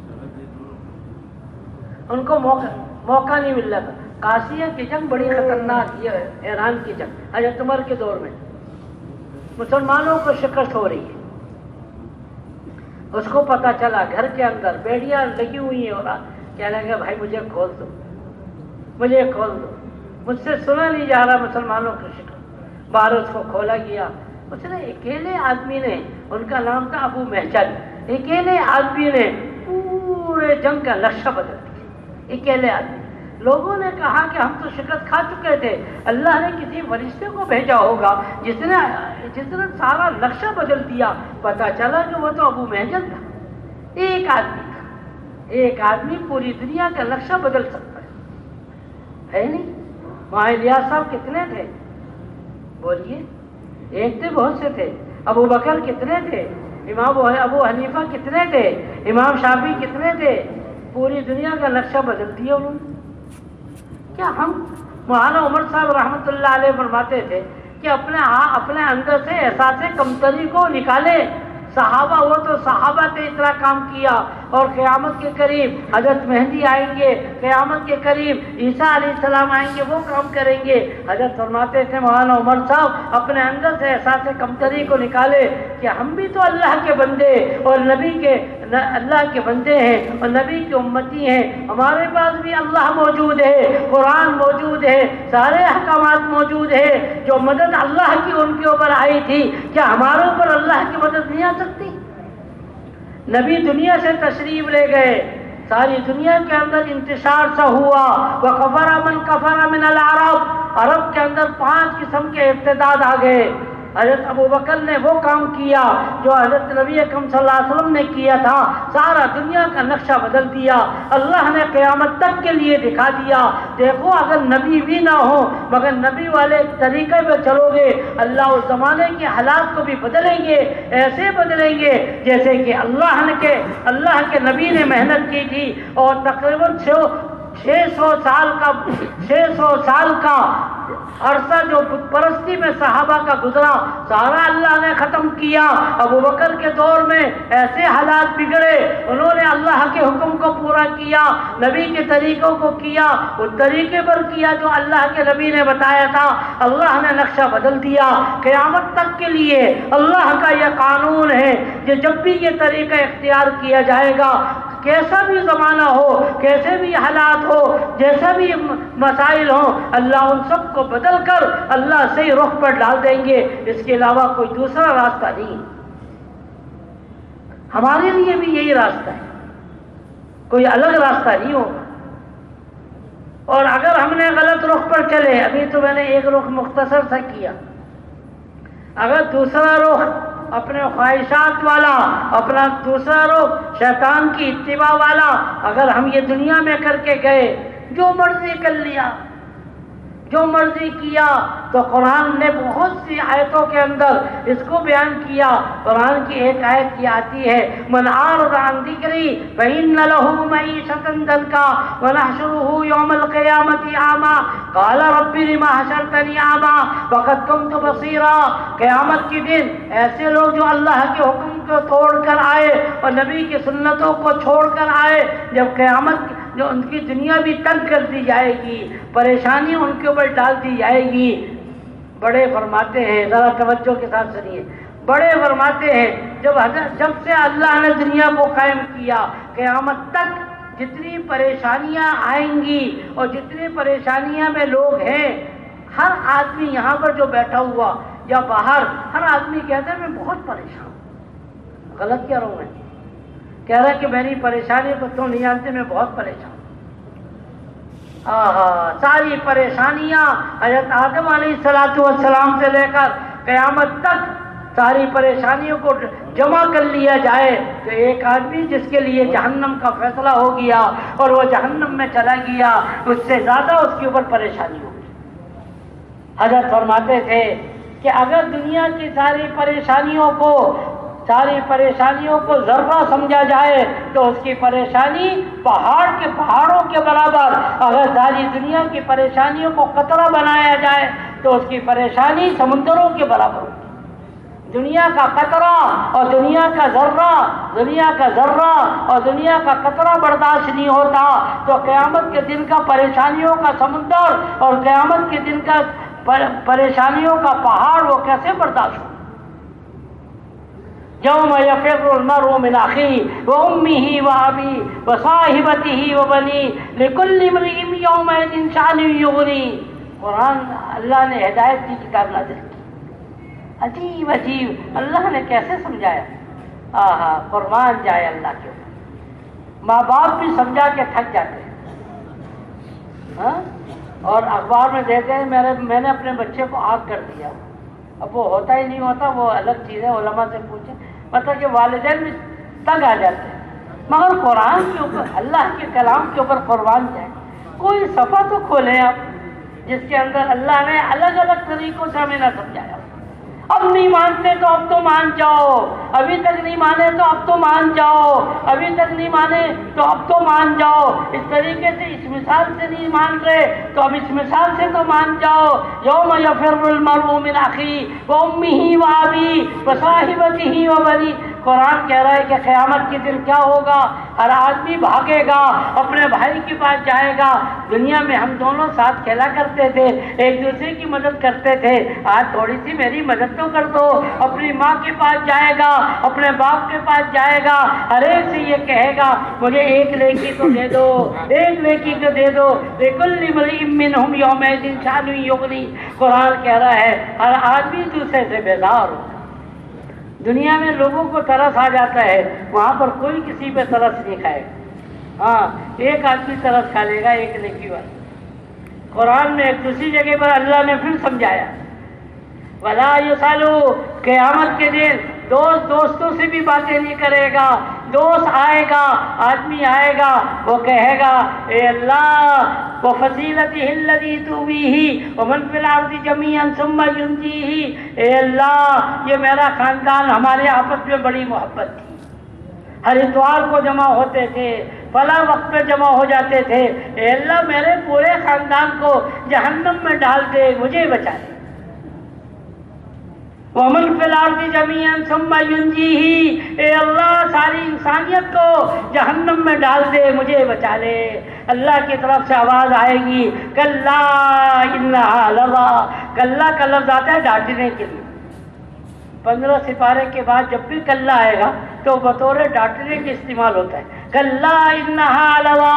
ان کو موقع نہیں مل رہا تھا۔ قاسیہ کی جنگ بڑی خطرناک، یہ ایران کی جنگ حضرت عمر کے دور میں مسلمانوں کو شکست ہو رہی ہے۔ اس کو پتا چلا، گھر کے اندر بیڑیاں لگی ہوئی ہیں، اور کہنے لگا بھائی مجھے کھول دو، مجھ سے سنا نہیں جا رہا مسلمانوں کی شکست۔ باہر اس کو کھولا گیا، اس نے اکیلے آدمی نے، ان کا نام تھا ابو محجن، اکیلے آدمی نے پورے جنگ کا نقشہ بدل دیا، اکیلے آدمی۔ لوگوں نے کہا کہ ہم تو شکست کھا چکے تھے، اللہ نے کسی فرشتے کو بھیجا ہوگا جس نے سارا نقشہ بدل دیا۔ پتا چلا کہ وہ تو ابو محجن تھا، ایک آدمی تھا، ایک آدمی پوری دنیا کا نقشہ بدل سکتا ہے نہیں؟ وہاں الیاس صاحب کتنے تھے؟ بولیے، ایک تھے بہت سے تھے۔ ابو بکر کتنے تھے؟ امام ابو حنیفہ کتنے تھے؟ امام شافعی کتنے تھے؟ پوری دنیا کا نقشہ بدل دیا انہوں نے۔ کیا ہم مولانا عمر صاحب رحمۃ اللہ علیہ فرماتے تھے کہ اپنے اندر سے احساس کمتری کو نکالے۔ صحابہ، وہ تو صحابہ نے اتنا کام کیا، اور قیامت کے قریب حضرت مہدی آئیں گے، قیامت کے قریب عیسیٰ علیہ السلام آئیں گے، وہ کام کریں گے۔ حضرت فرماتے تھے مولانا عمر صاحب اپنے اندر سے احساس کمتری کو نکالے کہ ہم بھی تو اللہ کے بندے اور اللہ کے بندے ہیں اور نبی کی امتی ہیں، ہمارے پاس بھی اللہ موجود ہے، قرآن موجود ہے، سارے احکامات موجود ہے۔ جو مدد اللہ کی ان کے اوپر آئی تھی، کیا ہمارے اوپر اللہ کی مدد نہیں آ سکتی؟ نبی دنیا سے تشریف لے گئے، ساری دنیا کے اندر انتشار سا ہوا۔ وَكَفَرَ مَنْ كَفَرَ مِنَ الْعَرَبِ، عرب کے اندر 5 قسم کے ارتداد آ گئے۔ حضرت ابو بکر نے وہ کام کیا جو حضرت نبی اکرم صلی اللہ علیہ وسلم نے کیا تھا، سارا دنیا کا نقشہ بدل دیا۔ اللہ نے قیامت تک کے لیے دکھا دیا، دیکھو اگر نبی بھی نہ ہو مگر نبی والے طریقے پہ چلو گے، اللہ اس زمانے کے حالات کو بھی بدلیں گے، ایسے بدلیں گے جیسے کہ اللہ کے نبی نے محنت کی تھی۔ اور تقریباً 600 سال کا عرصہ جو بت پرستی میں صحابہ کا گزرا، سارا اللہ نے ختم کیا۔ ابو بکر کے دور میں ایسے حالات بگڑے، انہوں نے اللہ کے حکم کو پورا کیا، نبی کے طریقوں کو کیا، اس طریقے پر کیا جو اللہ کے نبی نے بتایا تھا۔ اللہ نے نقشہ بدل دیا۔ قیامت تک کے لیے اللہ کا یہ قانون ہے کہ جب بھی یہ طریقہ اختیار کیا جائے گا، کیسا بھی زمانہ ہو، کیسے بھی حالات ہو، جیسے بھی مسائل ہوں، اللہ ان سب کو بدل کر اللہ صحیح رخ پر ڈال دیں گے۔ اس کے علاوہ کوئی دوسرا راستہ نہیں، ہمارے لیے بھی یہی راستہ ہے، کوئی الگ راستہ نہیں ہوگا۔ اور اگر ہم نے غلط رخ پر چلے، ابھی تو میں نے ایک رخ مختصر سا کیا، اگر دوسرا رخ اپنے خواہشات والا، اپنا دوسرا رخ شیطان کی اتباع والا اگر ہم یہ دنیا میں کر کے گئے، جو مرضی کر لیا، جو مرضی کیا. تو قرآن نے بہت سی آیتوں کے اندر اس کو بیان کیا. قرآن کی ایک آیت کی آتی ہے من اعرض عن ذکری فإن له معیشة ضنکا ونحشره یوم القیامة اعمی قال رب لم حشرتنی اعمی وقد كنت بصیرا. قیامت کے دن ایسے لوگ جو اللہ کے حکم کو توڑ کر آئے اور نبی کی سنتوں کو چھوڑ کر آئے، جب قیامت جو ان کی دنیا بھی تنگ کر دی جائے گی، پریشانی ان کے اوپر ڈال دی جائے گی. بڑے فرماتے ہیں، ذرا توجہ کے ساتھ سنیے، بڑے فرماتے ہیں جب سے اللہ نے دنیا کو قائم کیا قیامت تک جتنی پریشانیاں آئیں گی اور جتنی پریشانیاں میں لوگ ہیں، ہر آدمی یہاں پر جو بیٹھا ہوا یا باہر، ہر آدمی کہتا ہے میں بہت پریشان ہوں. غلط کہہ رہا ہوں میں؟ کہہ رہا ہے کہ میری پریشانی کو تو نہیں جانتے، میں بہت پریشان ہوں. ساری پریشانیاں حضرت آدم علیہ السلام سے لے کر قیامت تک ساری پریشانیوں کو جمع کر لیا جائے تو ایک آدمی جس کے لیے جہنم کا فیصلہ ہو گیا اور وہ جہنم میں چلا گیا، اس سے زیادہ اس کے اوپر پریشانی ہوگی. حضرت فرماتے تھے کہ اگر دنیا کی ساری پریشانیوں کو ذرہ سمجھا جائے تو اس کی پریشانی پہاڑوں کے برابر. اگر ساری دنیا کی پریشانیوں کو قطرہ بنایا جائے تو اس کی پریشانی سمندروں کے برابر ہوگی. دنیا کا قطرہ اور دنیا کا ذرہ اور دنیا کا قطرہ برداشت نہیں ہوتا تو قیامت کے دن کا پریشانیوں کا سمندر اور قیامت کے دن کا پریشانیوں کا پہاڑ وہ کیسے برداشت ہو. یوم یفر المرء من اخیہ وامہ وابیہ وصاحبتہ وبنیہ لکل امرئ یومئذ شأن یغنیہ. قرآن اللہ نے ہدایت کی کتاب نازل کی. عجیب اللہ نے کیسے سمجھایا. قربان جائے اللہ کے اوپر. ماں باپ بھی سمجھا کے تھک جاتے ہیں اور اخبار میں دیتے ہیں میں نے اپنے بچے کو آگ کر دیا. اب وہ ہوتا ہی نہیں ہوتا وہ الگ چیز ہے، علماء سے پوچھیں. مطلب کہ والدین بھی تنگ آ جاتے ہیں. مگر قرآن کے اوپر اللہ کے کلام کے اوپر قربان جائے. کوئی صفحہ تو کھولیں آپ جس کے اندر اللہ نے الگ الگ طریقوں سے ہمیں نہ سمجھایا. اب نہیں مانتے تو اب تو مان جاؤ، ابھی تک نہیں مانے تو اب تو مان جاؤ، ابھی تک نہیں مانے تو اب تو مان جاؤ. اس طریقے سے اس مثال سے نہیں مان رہے تو اب اس مثال سے تو مان جاؤ. یوم یفر المرء من اخیہ وامہ وابیہ وصاحبتہ وبنیہ. قرآن کہہ رہا ہے کہ قیامت کے دن کیا ہوگا. ہر آدمی بھاگے گا، اپنے بھائی کے پاس جائے گا. دنیا میں ہم دونوں ساتھ کھیلا کرتے تھے، ایک دوسرے کی مدد کرتے تھے، آج تھوڑی سی میری مدد تو کر دو. اپنی ماں کے پاس جائے گا، اپنے باپ کے پاس جائے گا، ہر ایک سے یہ کہے گا مجھے ایک نیکی تو دے دو، ایک نیکی تو دے دو. لکل امرئ منہم یومئذ شأن یغنیہ. قرآن کہہ رہا ہے ہر آدمی دوسرے سے بیزار ہو. دنیا میں لوگوں کو ترس آ جاتا ہے، وہاں پر کوئی کسی پہ ترس نہیں کھائے گا. ایک آدمی ترس کھا لے گا، ایک نیکی والا. قرآن میں ایک دوسری جگہ پر اللہ نے پھر سمجھایا وَلَا يُسْأَلُ. قیامت کے دن دوستوں سے بھی باتیں نہیں کرے گا. دوست آئے گا، آدمی آئے گا، وہ کہے گا اے اللہ وَفَصِيلَتِهِ الَّتِي تُؤْوِيهِ وَمَنْ فِي الْأَرْضِ جَمِيعًا ثُمَّ يُنْجِيهِ. اے اللہ یہ میرا خاندان، ہمارے آپس میں بڑی محبت تھی، ہر اتوار کو جمع ہوتے تھے، فلاں وقت پہ جمع ہو جاتے تھے. اے اللہ میرے پورے خاندان کو جہنم میں ڈال دے، مجھے بچا دے. وَمَنْ فِي الْأَرْضِ جَمِيعًا ثُمَّ يُنْجِيهِ. اے اللہ ساری انسانیت کو جہنم میں ڈال دے، مجھے بچا لے. اللہ کی طرف سے آواز آئے گی کلا انہا لظا. کلا کا لفظ آتا ہے ڈانٹنے کے لیے. 15 سپارے کے بعد جب بھی کلا آئے گا تو بطور ڈانٹنے کے استعمال ہوتا ہے. کلا انہا لظا.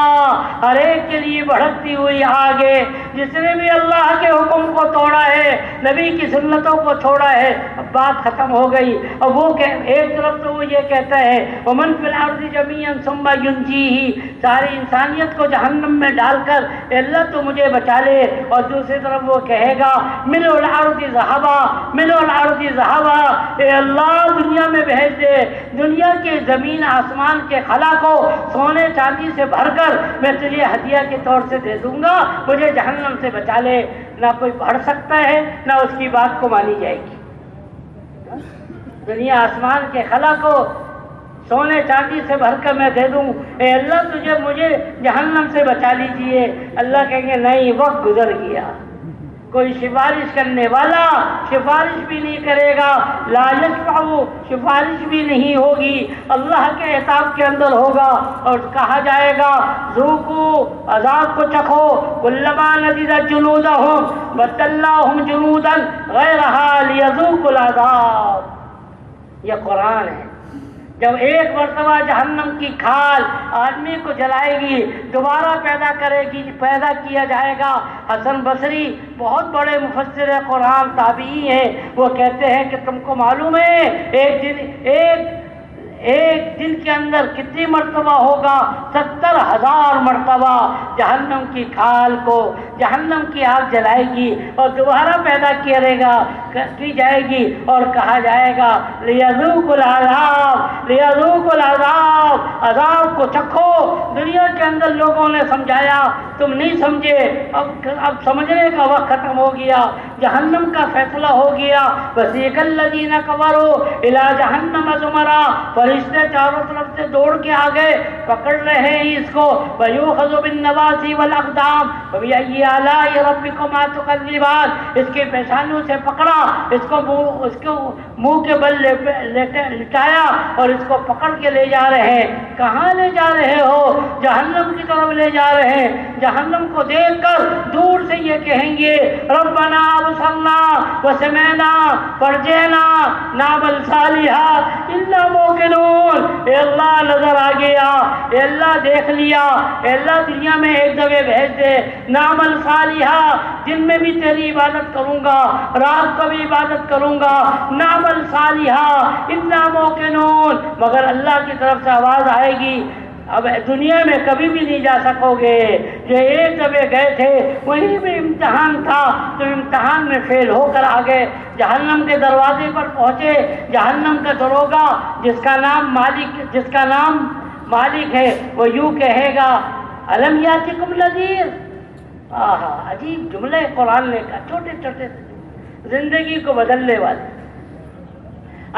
ہر ایک کے لیے بھڑکتی ہوئی آگے. جس نے بھی اللہ کے حکم کو توڑا ہے، نبی کی سنتوں کو چھوڑا ہے، اب بات ختم ہو گئی. اور وہ ایک طرف تو وہ یہ کہتا ہے ومن فی الارض جمیعا ثم ینجیہ، ساری انسانیت کو جہنم میں ڈال کر اللہ تو مجھے بچا لے، اور دوسری طرف وہ کہے گا ملو الارض ذہبا، ملو الارض ذہبا، اے اللہ دنیا میں بھیج دے، دنیا کے زمین آسمان کے خلا کو سونے چاندی سے بھر کر میں تجھے ہدیہ کے طور سے دے دوں گا، مجھے جہنم سے بچا لے. نہ کوئی پڑھ سکتا ہے نہ اس کی بات کو مانی جائے گی. دنیا آسمان کے خلا کو سونے چاندی سے بھر کر میں دے دوں، اے اللہ مجھے جہنم سے بچا لیجئے. اللہ کہیں گے نہیں، وقت گزر گیا، کوئی سفارش کرنے والا سفارش بھی نہیں کرے گا، لا یشفع، سفارش بھی نہیں ہوگی، اللہ کے عتاب کے اندر ہوگا. اور کہا جائے گا ذوقوا، عذاب کو چکھو، کلما نضجت جلودہم بدلناہم جلودا غیرہا لیذوقوا العذاب. یہ قرآن ہے. جب ایک مرتبہ جہنم کی کھال آدمی کو جلائے گی، دوبارہ پیدا کیا جائے گا. حسن بصری بہت بڑے مفسر قرآن تابعی ہیں، وہ کہتے ہیں کہ تم کو معلوم ہے ایک دن کے اندر کتنی مرتبہ ہوگا؟ 70,000 مرتبہ جہنم کی کھال کو جہنم کی آگ جلائے گی اور دوبارہ پیدا کی جائے گی اور کہا جائے گا لیذوقوا العذاب، لیذوقوا العذاب، عذاب کو چکھو. دنیا کے اندر لوگوں نے سمجھایا، تم نہیں سمجھے، اب سمجھنے کا وقت ختم ہو گیا، جہنم کا فیصلہ ہو گیا. وسیق الذین کفروا الی جہنم زمرا، فرشتے چاروں طرف سے دوڑ کے آ گئے، پکڑ رہے ہیں اس کو. وَيُؤْخَذُ بِالنَّوَاصِي وَالْأَقْدَامِ فَبِأَيِّ آلَاءِ رَبِّكُمَا تُكَذِّبَانِ. اس کے پیشانیوں سے پکڑا، اس کو منہ کے بل لٹایا اور اس کو پکڑ کے لے جا رہے ہیں. کہاں لے جا رہے ہو؟ جہنم کی طرف لے جا رہے ہیں. جہنم کو دیکھ کر دور سے یہ کہیں گے ربنا ابصرنا وسمعنا فرجعنا نعمل صالحا انا موقنون. اے اللہ نظر آ گیا، اے اللہ دیکھ لیا، اے اللہ دنیا میں ایک دفعہ بھیج دے. نعمل صالحا، دن میں بھی تیری عبادت کروں گا، رات کو بھی عبادت کروں گا. نعمل صالحا انا موقنون. مگر اللہ کی طرف سے آواز آئے گی اب دنیا میں کبھی بھی نہیں جا سکو گے. جو ایک دفعہ گئے تھے وہیں پہ امتحان تھا، تو امتحان میں فیل ہو کر آ گئے. جہنم کے دروازے پر پہنچے. جہنم کا دروگا جس کا نام مالک ہے، وہ یوں کہے گا الم یاتکم نذیر. عجیب جملے قرآن نے کہا، چھوٹے چھوٹے زندگی کو بدلنے والے.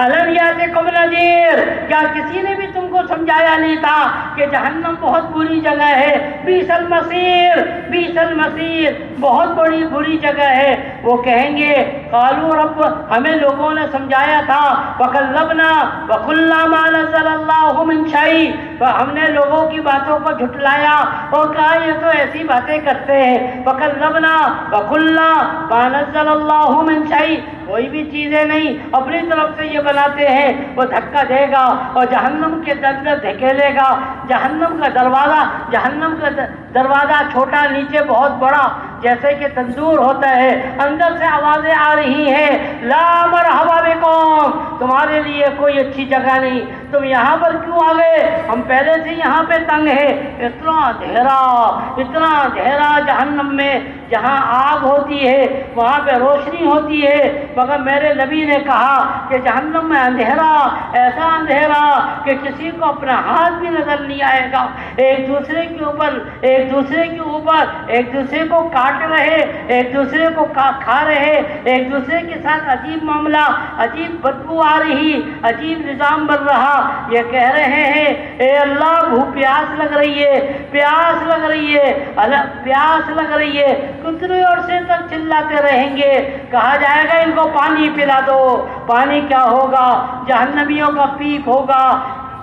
الم یاتکم نذیر، کیا کسی نے بھی تم کو سمجھایا نہیں تھا کہ جہنم بہت بری جگہ ہے؟ بیس المصیر، بیس المصیر، بہت بڑی بری جگہ ہے. وہ کہیں گے قالوا رب، ہمیں لوگوں نے سمجھایا تھا، وکذبنا وقلنا ما نزل اللہ من شیء، ہم نے لوگوں کی باتوں کو جھٹلایا اور کہا یہ تو ایسی باتیں کرتے ہیں. وکذبنا وقلنا ما نزل اللہ من شیء، کوئی بھی چیزیں نہیں، اپنی طرف سے یہ بناتے ہیں. وہ دھکا دے گا اور جہنم کے اندر دھکیلے گا. جہنم کا دروازہ چھوٹا، نیچے بہت بڑا، جیسے کہ تندور ہوتا ہے. اندر سے آوازیں آ رہی ہیں لا مرحبا بکم، تمہارے لیے کوئی اچھی جگہ نہیں، تم یہاں پر کیوں آ گئے؟ ہم پہلے سے یہاں پہ تنگ ہے. اتنا اندھیرا جہنم میں، جہاں آگ ہوتی ہے وہاں پہ روشنی ہوتی ہے، مگر میرے نبی نے کہا کہ جہنم میں اندھیرا، ایسا اندھیرا کہ کسی کو اپنا ہاتھ بھی نظر نہیں آئے گا. ایک دوسرے کے اوپر ایک دوسرے کو کاٹ رہے، ایک دوسرے کو کھا رہے، ایک دوسرے کے ساتھ عجیب معاملہ، عجیب بدبو آ رہی، عجیب نظام بن رہا. یہ کہہ رہے ہیں اے اللہ پیاس لگ رہی ہے، پیاس لگ رہی ہے، پیاس لگ رہی ہے. کتنے عرصے تک چلاتے رہیں گے. کہا جائے گا ان کو پانی پلا دو. پانی کیا ہوگا؟ جہنمیوں کا پیپ ہوگا،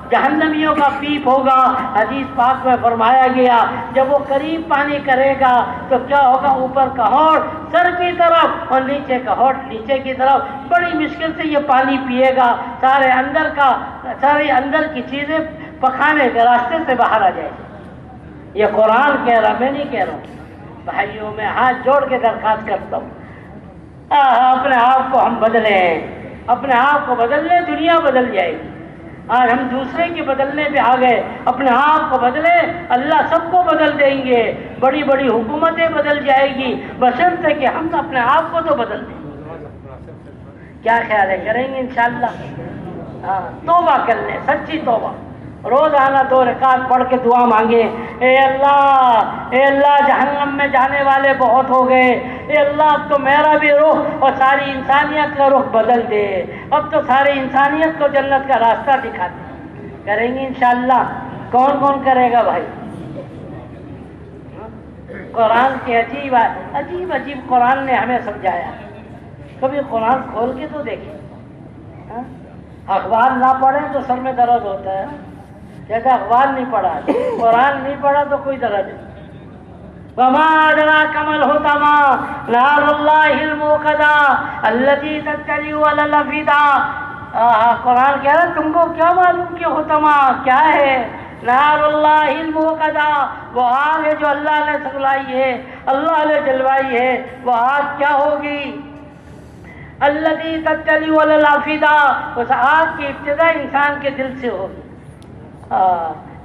جہنمیوں کا پیپ ہوگا. حدیث پاک میں فرمایا گیا جب وہ قریب پانی کرے گا تو کیا ہوگا؟ اوپر کا ہونٹ سر کی طرف اور نیچے کا ہونٹ نیچے کی طرف. بڑی مشکل سے یہ پانی پیے گا، سارے اندر کی چیزیں پخانے کے راستے سے باہر آ جائے گی. یہ قرآن کہہ رہا، میں نہیں کہہ رہا ہوں. بھائیوں میں ہاتھ جوڑ کے درخواست کرتا ہوں اپنے آپ کو ہم بدلیں. اپنے آپ کو بدل لے، دنیا بدل جائے گی۔ آج ہم دوسرے کے بدلنے پہ آ گئے، اپنے آپ کو بدلے، اللہ سب کو بدل دیں گے، بڑی بڑی حکومتیں بدل جائے گی، بشرطے کہ ہم اپنے آپ کو تو بدل دیں۔ کیا خیال ہے، کریں گے انشاءاللہ؟ ہاں، توبہ کر لیں، سچی توبہ، روزانہ 2 رکعت پڑھ کے دعا مانگے، اے اللہ جہنم میں جانے والے بہت ہو گئے، اے اللہ اب تو میرا بھی رخ اور ساری انسانیت کا رخ بدل دے، اب تو ساری انسانیت کو جنت کا راستہ دکھا دے۔ کریں گے انشاءاللہ؟ کون کون کرے گا بھائی؟ قرآن کے عجیب عجیب قرآن نے ہمیں سمجھایا، کبھی قرآن کھول کے تو دیکھیں۔ اخبار نہ پڑھیں تو سر میں درد ہوتا ہے، جیسے اخبار نہیں پڑھا، قرآن نہیں پڑھا تو کوئی درد نہیں۔ وما أدراك ما الحطمة نار الله الموقدة التي تطلع على الأفئدة۔ قرآن کہہ رہا تم کو کیا معلوم کہ حطمہ کیا ہے؟ نار اللہ الموقدہ، وہ آگ ہے جو اللہ نے سکھلائی ہے، اللہ نے جلوائی ہے، وہ آگ کیا ہوگی؟ الذی تطلع علی الافئدہ، اس آگ کی ابتدا انسان کے دل سے ہوگی۔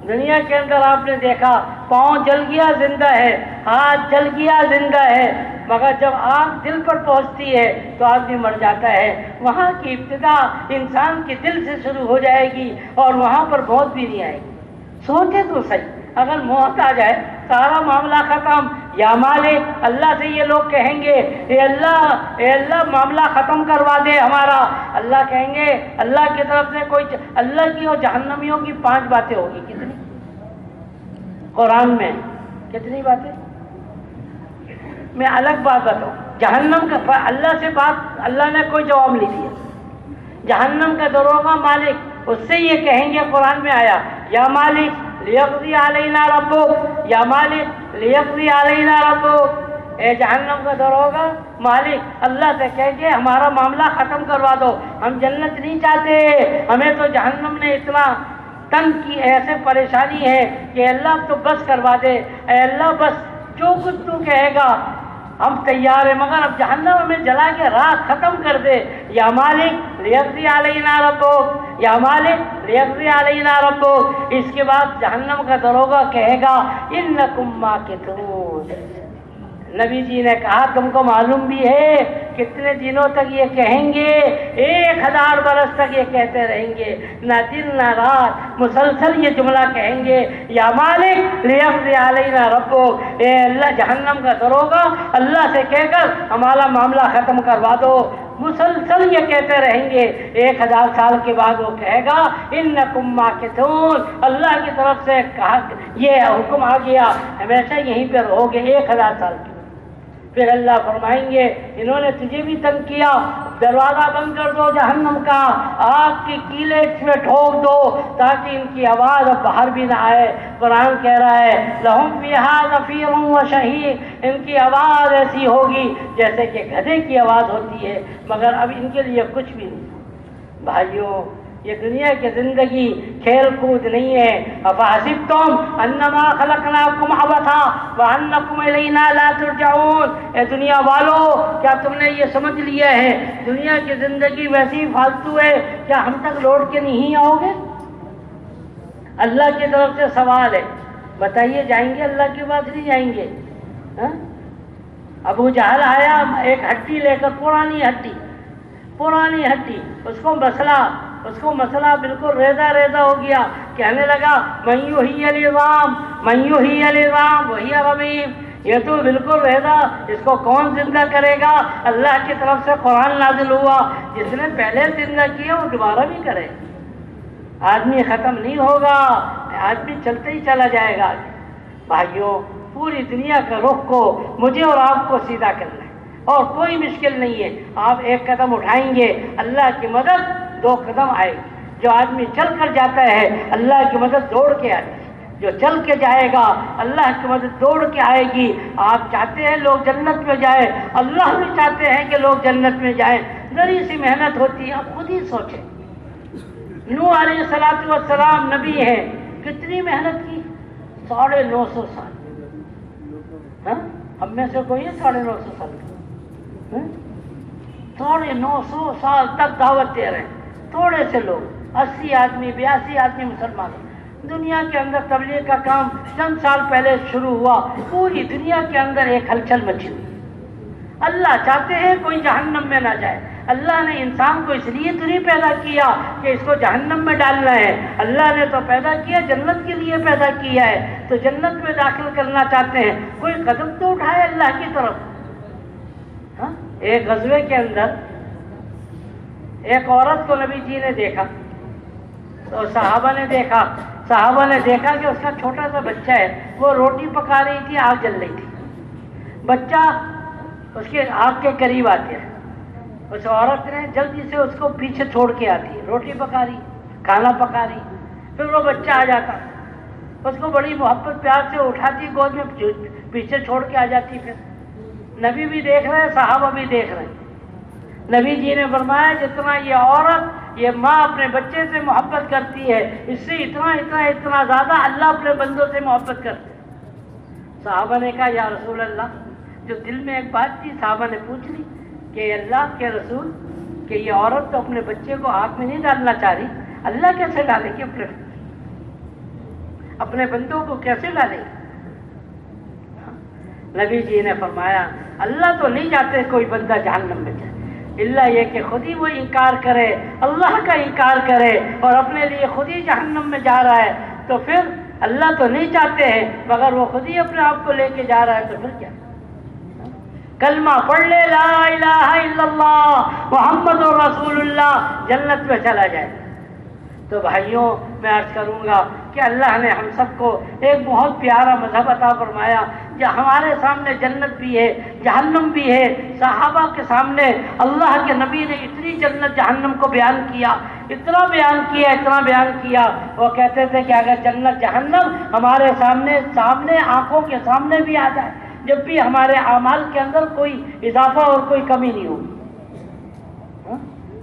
دنیا کے اندر آپ نے دیکھا پاؤں جل گیا زندہ ہے، ہاتھ جل گیا زندہ ہے، مگر جب آگ دل پر پہنچتی ہے تو آدمی مر جاتا ہے۔ وہاں کی ابتدا انسان کے دل سے شروع ہو جائے گی اور وہاں پر موت بھی نہیں آئے گی۔ سوچے تو صحیح، اگر موت آ جائے سارا معاملہ ختم۔ یا مالک، اللہ سے یہ لوگ کہیں گے اے اللہ معاملہ ختم کروا دے ہمارا۔ اللہ کہیں گے، اللہ کی طرف سے کوئی، اللہ کی اور جہنمیوں کی 5 باتیں ہوگی۔ کتنی؟ قرآن میں کتنی باتیں؟ میں الگ بات بتاؤں، جہنم کا اللہ سے بات اللہ نے کوئی جواب نہیں دیا۔ جہنم کا دروغہ مالک، اس سے یہ کہیں گے، قرآن میں آیا یا مالک لیقضی علینا ربک، یا مالک لیقضی علینا ربک۔ اے جہنم کا دروغہ مالک اللہ سے کہیں گے ہمارا معاملہ ختم کروا دو، ہم جنت نہیں چاہتے، ہمیں تو جہنم نے اتنا تنگ کی، ایسے پریشانی ہے کہ اللہ تو بس کروا دے، اے اللہ بس جو کچھ تو کہے گا ہم تیار ہیں، مگر اب جہنم ہمیں جلا کے رات ختم کر دے۔ یا مالک لیقضی علینا ربک، یا مالک لیقضی علینا ربک۔ اس کے بعد جہنم کا دروغہ کہے گا انکم ماکثون۔ نبی جی نے کہا تم کو معلوم بھی ہے کتنے دنوں تک یہ کہیں گے؟ 1000 برس تک یہ کہتے رہیں گے، نہ دن نہ رات مسلسل یہ جملہ کہیں گے، یا مالک لیقضی علینا ربک۔ اے اللہ جہنم کا دروغہ اللہ سے کہہ کر ہمارا معاملہ ختم کروا دو۔ مسلسل یہ کہتے رہیں گے، 1000 سال کے بعد وہ کہے گا انکم ماکثون۔ اللہ کی طرف سے کہا یہ حکم آ گیا، ہمیشہ یہیں پہ رہو گے 1000 سال کے۔ پھر اللہ فرمائیں گے انہوں نے تجھے بھی تنگ کیا، دروازہ بند کر دو جہنم کا، آگ کی کیلیں اس میں ٹھوک دو تاکہ ان کی آواز اب باہر بھی نہ آئے۔ قرآن کہہ رہا ہے لہم فیہا زفیر و شہیق، ان کی آواز ایسی ہوگی جیسے کہ گدھے کی آواز ہوتی ہے، مگر اب ان کے لیے کچھ بھی نہیں۔ بھائیوں، یہ دنیا کی زندگی کھیل کود نہیں ہے۔ افحسبتم انما خلقناکم عبثا وانکم الینا لا ترجعون۔ اے دنیا والو، کیا تم نے یہ سمجھ لیا ہے دنیا کی زندگی ویسی فالتو ہے، کیا ہم تک لوٹ کے نہیں آؤ گے؟ اللہ کی طرف سے سوال ہے، بتائیے جائیں گے اللہ کے بعد نہیں جائیں گے؟ ابو جہل آیا ایک ہڈی لے کر، پرانی ہڈی، اس کو مسئلہ بالکل ریزہ ہو گیا، کہنے لگا من یحیی العظام وہی رمیم، یہ تو بالکل ریزہ، اس کو کون زندہ کرے گا؟ اللہ کی طرف سے قرآن نازل ہوا، جس نے پہلے زندہ کیا وہ دوبارہ بھی کرے۔ آدمی ختم نہیں ہوگا، آدمی چلتے ہی چلا جائے گا۔ بھائیوں، پوری دنیا کا رخ کو مجھے اور آپ کو سیدھا کرنا ہے، اور کوئی مشکل نہیں ہے۔ آپ 1 قدم اٹھائیں گے، اللہ کی مدد 2 قدم آئے گی۔ جو آدمی چل کر جاتا ہے اللہ کی مدد دوڑ کے آتی ہے، جو چل کے جائے گا اللہ کی مدد دوڑ کے آئے گی۔ آپ چاہتے ہیں لوگ جنت میں جائیں، اللہ بھی چاہتے ہیں کہ لوگ جنت میں جائیں۔ ذری سی محنت ہوتی ہے، آپ خود ہی سوچیں۔ نوح علیہ السلام نبی ہیں، کتنی محنت کی؟ 950 سال۔ ہم میں سے کوئی ہے 950 سال کا؟ تھوڑے 900 سال تک دعوت دے رہے ہیں، تھوڑے سے لوگ، 80 آدمی 82 آدمی مسلمان۔ دنیا کے اندر تبلیغ کا کام چند سال پہلے شروع ہوا، پوری دنیا کے اندر ایک ہلچل مچی ہوئی۔ اللہ چاہتے ہیں کوئی جہنم میں نہ جائے۔ اللہ نے انسان کو اس لیے تو نہیں پیدا کیا کہ اس کو جہنم میں ڈالنا ہے، اللہ نے تو پیدا کیا جنت کے لیے پیدا کیا ہے، تو جنت میں داخل کرنا چاہتے ہیں، کوئی قدم تو اٹھائے اللہ کی طرف۔ ہاں؟ ایک غزوے کے اندر ایک عورت کو نبی جی نے دیکھا، تو صحابہ نے دیکھا کہ اس کا چھوٹا سا بچہ ہے، وہ روٹی پکا رہی تھی، آگ جل رہی تھی، بچہ اس کے آگ کے قریب آتے ہیں، اس عورت نے جلدی سے اس کو پیچھے چھوڑ کے آتی ہے، روٹی پکا رہی، کھانا پکا رہی، پھر وہ بچہ آ جاتا، اس کو بڑی محبت پیار سے اٹھاتی، گود میں پیچھے چھوڑ کے آ جاتی۔ پھر نبی بھی دیکھ رہے ہیں، صحابہ بھی دیکھ رہے ہیں۔ نبی جی نے فرمایا جتنا یہ عورت، یہ ماں اپنے بچے سے محبت کرتی ہے، اس سے اتنا زیادہ اللہ اپنے بندوں سے محبت کرتے ہیں۔ صحابہ نے کہا یا رسول اللہ، جو دل میں ایک بات تھی صحابہ نے پوچھ لی کہ اللہ کے رسول، کہ یہ عورت تو اپنے بچے کو آگ میں نہیں ڈالنا چاہ رہی، اللہ کیسے ڈالے گی اپنے بندوں کو کیسے ڈالے گی؟ نبی جی نے فرمایا اللہ تو نہیں چاہتے کوئی بندہ جہنم میں جائے، اللہ یہ کہ خود ہی وہ انکار کرے، اللہ کا انکار کرے اور اپنے لیے خود ہی جہنم میں جا رہا ہے، تو پھر اللہ تو نہیں چاہتے ہیں مگر وہ خود ہی اپنے آپ کو لے کے جا رہا ہے، تو پھر کیا؟ کلمہ پڑھ لے لا الہ الا اللہ محمد رسول اللہ، جنت میں چلا جائے۔ تو بھائیوں میں عرض کروں گا کہ اللہ نے ہم سب کو ایک بہت پیارا مذہب عطا فرمایا، جو ہمارے سامنے جنت بھی ہے جہنم بھی ہے۔ صحابہ کے سامنے اللہ کے نبی نے اتنی جنت جہنم کو بیان کیا، اتنا بیان کیا، وہ کہتے تھے کہ اگر جنت جہنم ہمارے سامنے آنکھوں کے سامنے بھی آ جائے، جب بھی ہمارے اعمال کے اندر کوئی اضافہ اور کوئی کمی نہیں ہوگی۔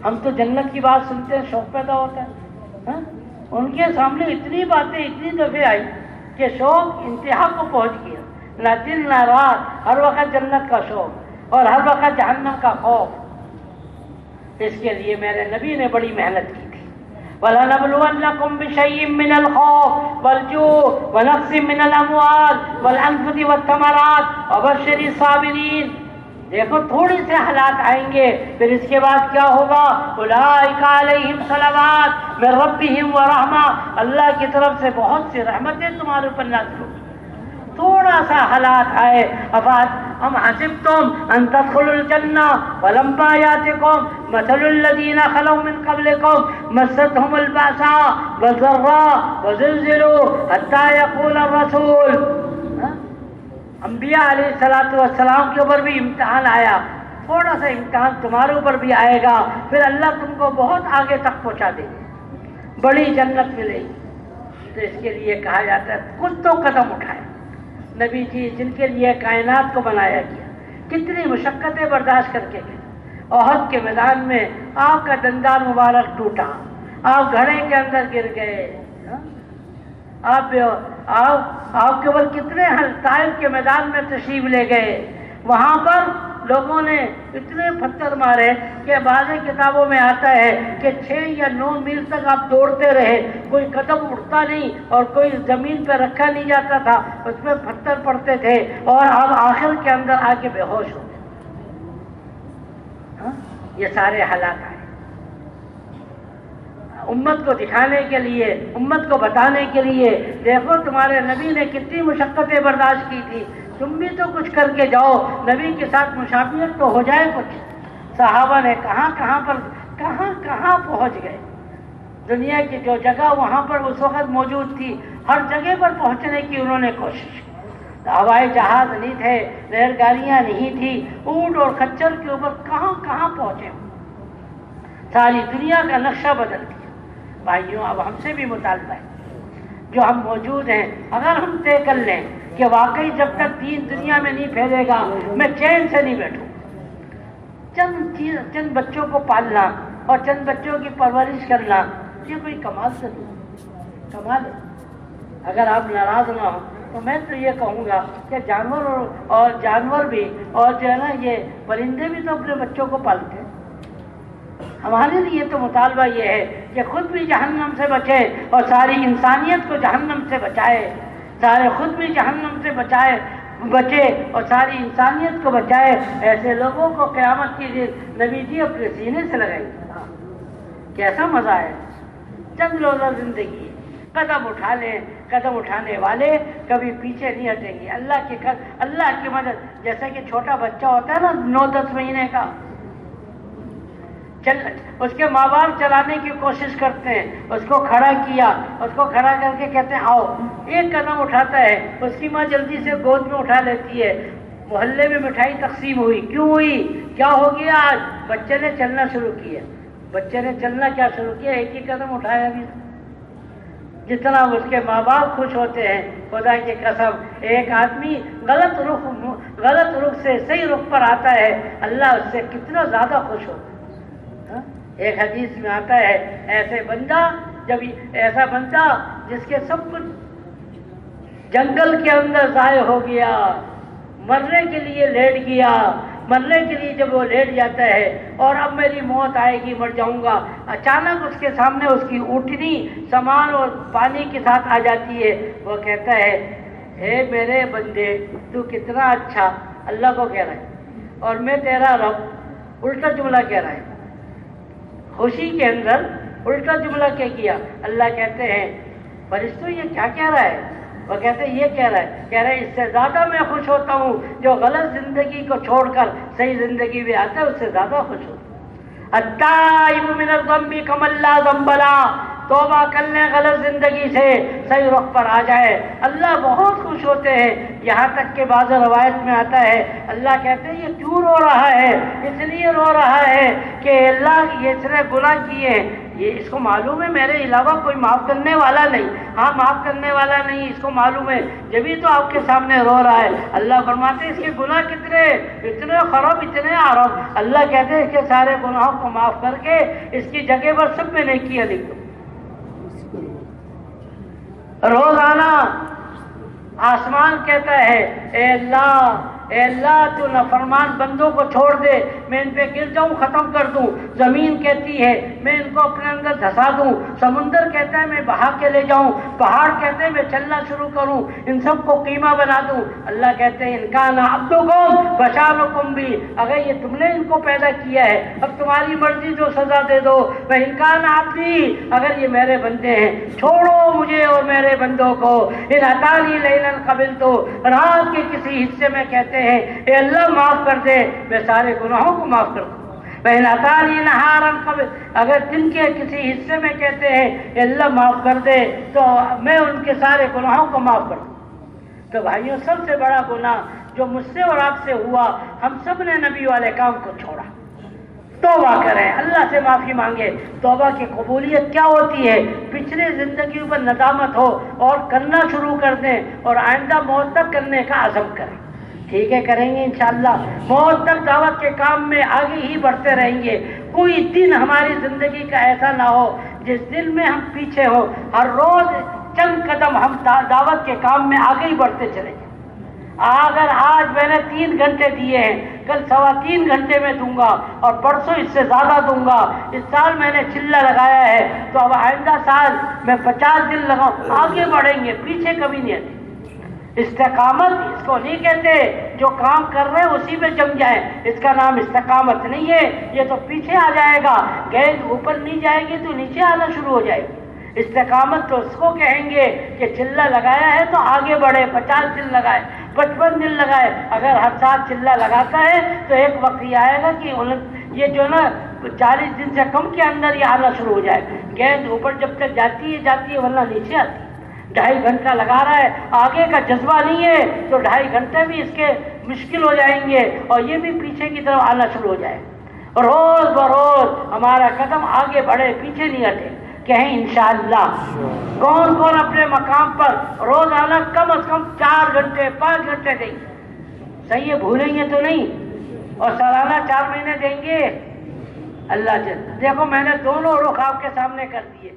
ہم تو جنت کی بات سنتے ہیں شوق پیدا ہوتا ہے، ان کے سامنے اتنی باتیں اتنی دفعہ آئی کہ شوق انتہا کو پہنچ گیا، نہ دن نہ رات، ہر وقت جنت کا شوق اور ہر وقت جہنم کا خوف۔ اس کے لیے میرے نبی نے بڑی محنت کی تھی۔ وَلَنَبْلُوَنَّكُمْ بِشَيْءٍ مِّنَ الْخَوْفِ وَالْجُوعِ وَنَقْصٍ مِّنَ الْأَمْوَالِ وَالْأَنفُسِ وَالثَّمَرَاتِ وَبَشِّرِ الصَّابِرِينَ۔ دیکھو تھوڑی سے حالات آئیں گے، پھر اس کے بعد کیا ہوگا؟ اولئک علیہم صلوات من ربہم ورحمہ، اللہ کی طرف سے بہت سی رحمتیں تمہارے اوپر نازل ہوگی۔ تھوڑا سا حالات آئے، ام حسبتم ان تدخلوا الجنہ ولما یاتکم مثل الذین خلوا من قبلکم مستهم البأساء والضراء وزلزلوا حتی یقول الرسول۔ انبیاء علیہ السلام کے اوپر بھی امتحان آیا، تھوڑا سا امتحان تمہارے اوپر بھی آئے گا، پھر اللہ تم کو بہت آگے تک پہنچا دے گی، بڑی جنت ملے گی۔ تو اس کے لیے کہا جاتا ہے کچھ تو قدم اٹھائے۔ نبی جی جن کے لیے کائنات کو بنایا گیا، کتنی مشقتیں برداشت کر کے گئے۔ احد کے میدان میں آپ کا دندان مبارک ٹوٹا، آپ گھڑے کے اندر گر گئے، آپ کے اوپر کتنے طائف کے میدان میں تشریف لے گئے، وہاں پر لوگوں نے اتنے پتھر مارے کہ بعض کتابوں میں آتا ہے کہ 6 یا 9 میل تک آپ دوڑتے رہے، کوئی قدم اٹھتا نہیں اور کوئی زمین پہ رکھا نہیں جاتا تھا، اس میں پتھر پڑتے تھے اور آپ آخر کے اندر آ کے بے ہوش ہو گئے۔ یہ سارے حالات آئے امت کو دکھانے کے لیے، امت کو بتانے کے لیے، دیکھو تمہارے نبی نے کتنی مشقتیں برداشت کی تھی، تم بھی تو کچھ کر کے جاؤ، نبی کے ساتھ مشابہت تو ہو جائے کچھ۔ صحابہ نے کہاں پہنچ گئے، دنیا کی جو جگہ وہاں پر اس وقت موجود تھی، ہر جگہ پر پہنچنے کی انہوں نے کوشش کی۔ ہوائی جہاز نہیں تھے، ریل گاڑیاں نہیں تھی، اونٹ اور خچر کے اوپر کہاں پہنچے، ساری دنیا کا نقشہ بدل دیا۔ بھائیوں اب ہم سے بھی مطالبہ ہے، جو ہم موجود ہیں اگر ہم طے کر لیں کہ واقعی جب تک دین دنیا میں نہیں پھیلے گا میں چین سے نہیں بیٹھوں، چند بچوں کو پالنا اور چند بچوں کی پرورش کرنا یہ کوئی کمال سے نہیں، کمال ہے۔ اگر آپ ناراض نہ ہوں تو میں تو یہ کہوں گا کہ جانور بھی اور جو ہے نا یہ پرندے بھی تو اپنے بچوں کو پالتے ہیں، ہمارے لیے تو مطالبہ یہ ہے کہ خود بھی جہنم سے بچے اور ساری انسانیت کو جہنم سے بچائے، خود بھی جہنم سے بچے اور ساری انسانیت کو بچائے۔ ایسے لوگوں کو قیامت کے دن نبی جی اپنے سینے سے لگائیں گے۔ کیسا مزہ ہے، چند روزہ زندگی، قدم اٹھا لیں۔ قدم اٹھانے والے کبھی پیچھے نہیں ہٹیں گے۔ اللہ کی مدد، جیسا کہ چھوٹا بچہ ہوتا ہے نا 9-10 مہینے کا، اس کے ماں باپ چلانے کی کوشش کرتے ہیں، اس کو کھڑا کیا، اس کو کھڑا کر کے کہتے ہیں آؤ، ایک قدم اٹھاتا ہے، اس کی ماں جلدی سے گود میں اٹھا لیتی ہے۔ محلے میں مٹھائی تقسیم ہوئی، کیوں ہوئی، کیا ہو گیا؟ آج بچے نے چلنا شروع کیا۔ بچے نے چلنا کیا شروع کیا؟ ایک ہی قدم اٹھایا بھی۔ جتنا اس کے ماں باپ خوش ہوتے ہیں، خدا کی قسم ایک آدمی غلط رخ سے صحیح رخ پر آتا ہے، اللہ اس سے کتنا زیادہ خوش ہوتا ہے۔ ایک حدیث میں آتا ہے ایسا بندہ جس کے سب کچھ جنگل کے اندر ضائع ہو گیا، مرنے کے لیے لیٹ گیا، مرنے کے لیے جب وہ لیٹ جاتا ہے اور اب میری موت آئے گی، مر جاؤں گا، اچانک اس کے سامنے اس کی اونٹنی سامان اور پانی کے ساتھ آ جاتی ہے۔ وہ کہتا ہے اے میرے بندے تو کتنا اچھا، اللہ کو کہہ رہا ہے، اور میں تیرا رب، الٹا جملہ کہہ رہا ہے۔ خوشی کے اندر الٹا جملہ کیا؟ اللہ کہتے ہیں فرشتوں یہ کیا کہہ رہا ہے؟ وہ کہتے ہیں یہ کہہ رہا ہے اس سے زیادہ میں خوش ہوتا ہوں جو غلط زندگی کو چھوڑ کر صحیح زندگی میں آتا ہے، اس سے زیادہ خوش ہوتا ہوں۔ التائب من الذنب کمن لا ذنب لہ، توبہ کر لیں غلط زندگی سے، صحیح رخ پر آ جائے، اللہ بہت خوش ہوتے ہیں۔ یہاں تک کہ بعض روایت میں آتا ہے اللہ کہتے ہیں یہ کیوں رو رہا ہے؟ اس لیے رو رہا ہے کہ اللہ یہ اس نے گناہ کیے ہیں، یہ اس کو معلوم ہے میرے علاوہ کوئی معاف کرنے والا نہیں، ہاں معاف کرنے والا نہیں، اس کو معلوم ہے، جبھی تو آپ کے سامنے رو رہا ہے۔ اللہ فرماتے ہیں اس کے گناہ کتنے، اتنے خراب، اتنے عرب۔ اللہ کہتے ہیں اس کے سارے گناہوں کو معاف کر کے اس کی جگہ پر سب میں نیکیاں لکھ دو۔ روزانہ آسمان کہتا ہے اے اللہ تو نافرمان بندوں کو چھوڑ دے، میں ان پہ گر جاؤں، ختم کر دوں۔ زمین کہتی ہے میں ان کو اپنے اندر دھسا دوں، سمندر کہتا ہے میں بہا کے لے جاؤں، پہاڑ کہتے ہیں میں چلنا شروع کروں، ان سب کو قیمہ بنا دوں۔ اللہ کہتے ہیں ان کان عبدکم فشانکم بھی، اگر یہ تم نے ان کو پیدا کیا ہے اب تمہاری مرضی جو سزا دے دو۔ ان کان عبدی، اگر یہ میرے بندے ہیں چھوڑو مجھے اور میرے بندوں کو۔ ان اتانی لیلا قبلتو، رات کے کسی حصے میں کہتے ہیں اے اللہ معاف کر دے، میں سارے گناہوں کو معاف کر دوں۔ بہن اتانی نہارا قبل، اگر دن کے کسی حصے میں کہتے ہیں اے اللہ معاف کر دے تو میں ان کے سارے گناہوں کو معاف کر دوں۔ تو بھائیوں سب سے بڑا گناہ جو مجھ سے اور آپ سے ہوا، ہم سب نے نبی والے کام کو چھوڑا۔ توبہ کریں، اللہ سے معافی مانگے۔ توبہ کی قبولیت کیا ہوتی ہے؟ پچھلے زندگیوں پر ندامت ہو اور کرنا شروع کر دیں اور آئندہ موت تک کرنے کا عزم کریں۔ ٹھیک ہے، کریں گے انشاءاللہ، موت تک دعوت کے کام میں آگے ہی بڑھتے رہیں گے۔ کوئی دن ہماری زندگی کا ایسا نہ ہو جس دن میں ہم پیچھے ہو، ہر روز چند قدم ہم دعوت کے کام میں آگے ہی بڑھتے چلیں گے۔ اگر آج میں نے 3 گھنٹے دیے ہیں، کل 3.25 گھنٹے میں دوں گا اور پرسوں اس سے زیادہ دوں گا۔ اس سال میں نے چلہ لگایا ہے تو اب آئندہ سال میں 50 دن لگاؤں، آگے بڑھیں گے، پیچھے کبھی نہیں آتے۔ استقامت اس کو نہیں کہتے جو کام کر رہے ہیں اسی میں جم جائیں، اس کا نام استقامت نہیں ہے، یہ تو پیچھے آ جائے گا، گیند اوپر نہیں جائے گی تو نیچے آنا شروع ہو جائے گی۔ استقامت تو اس کو کہیں گے کہ چلہ لگایا ہے تو آگے بڑھے، 50 دن لگائے، 55 دن لگائے۔ اگر ہر سال چلہ لگاتا ہے تو ایک وقت یہ آئے گا کہ یہ جو نا 40 دن سے کم کے اندر یہ آنا شروع ہو جائے۔ گیند اوپر جب تک جاتی ہے ورنہ نیچے آتی ہے۔ 2.5 گھنٹہ لگا رہا ہے، آگے کا جذبہ نہیں ہے تو 2.5 گھنٹے بھی اس کے مشکل ہو جائیں گے اور یہ بھی پیچھے کی طرف آنا شروع ہو جائے۔ روز بروز ہمارا قدم آگے بڑھے، پیچھے نہیں ہٹے، کہیں انشاءاللہ۔ کون کون اپنے مقام پر روزانہ کم از کم 4 گھنٹے 5 گھنٹے دیں گے؟ صحیح ہے، بھولیں گے تو نہیں؟ اور سالانہ 4 مہینے دیں گے؟ اللہ جل، دیکھو میں نے دونوں رخ آپ کے سامنے کر دیے۔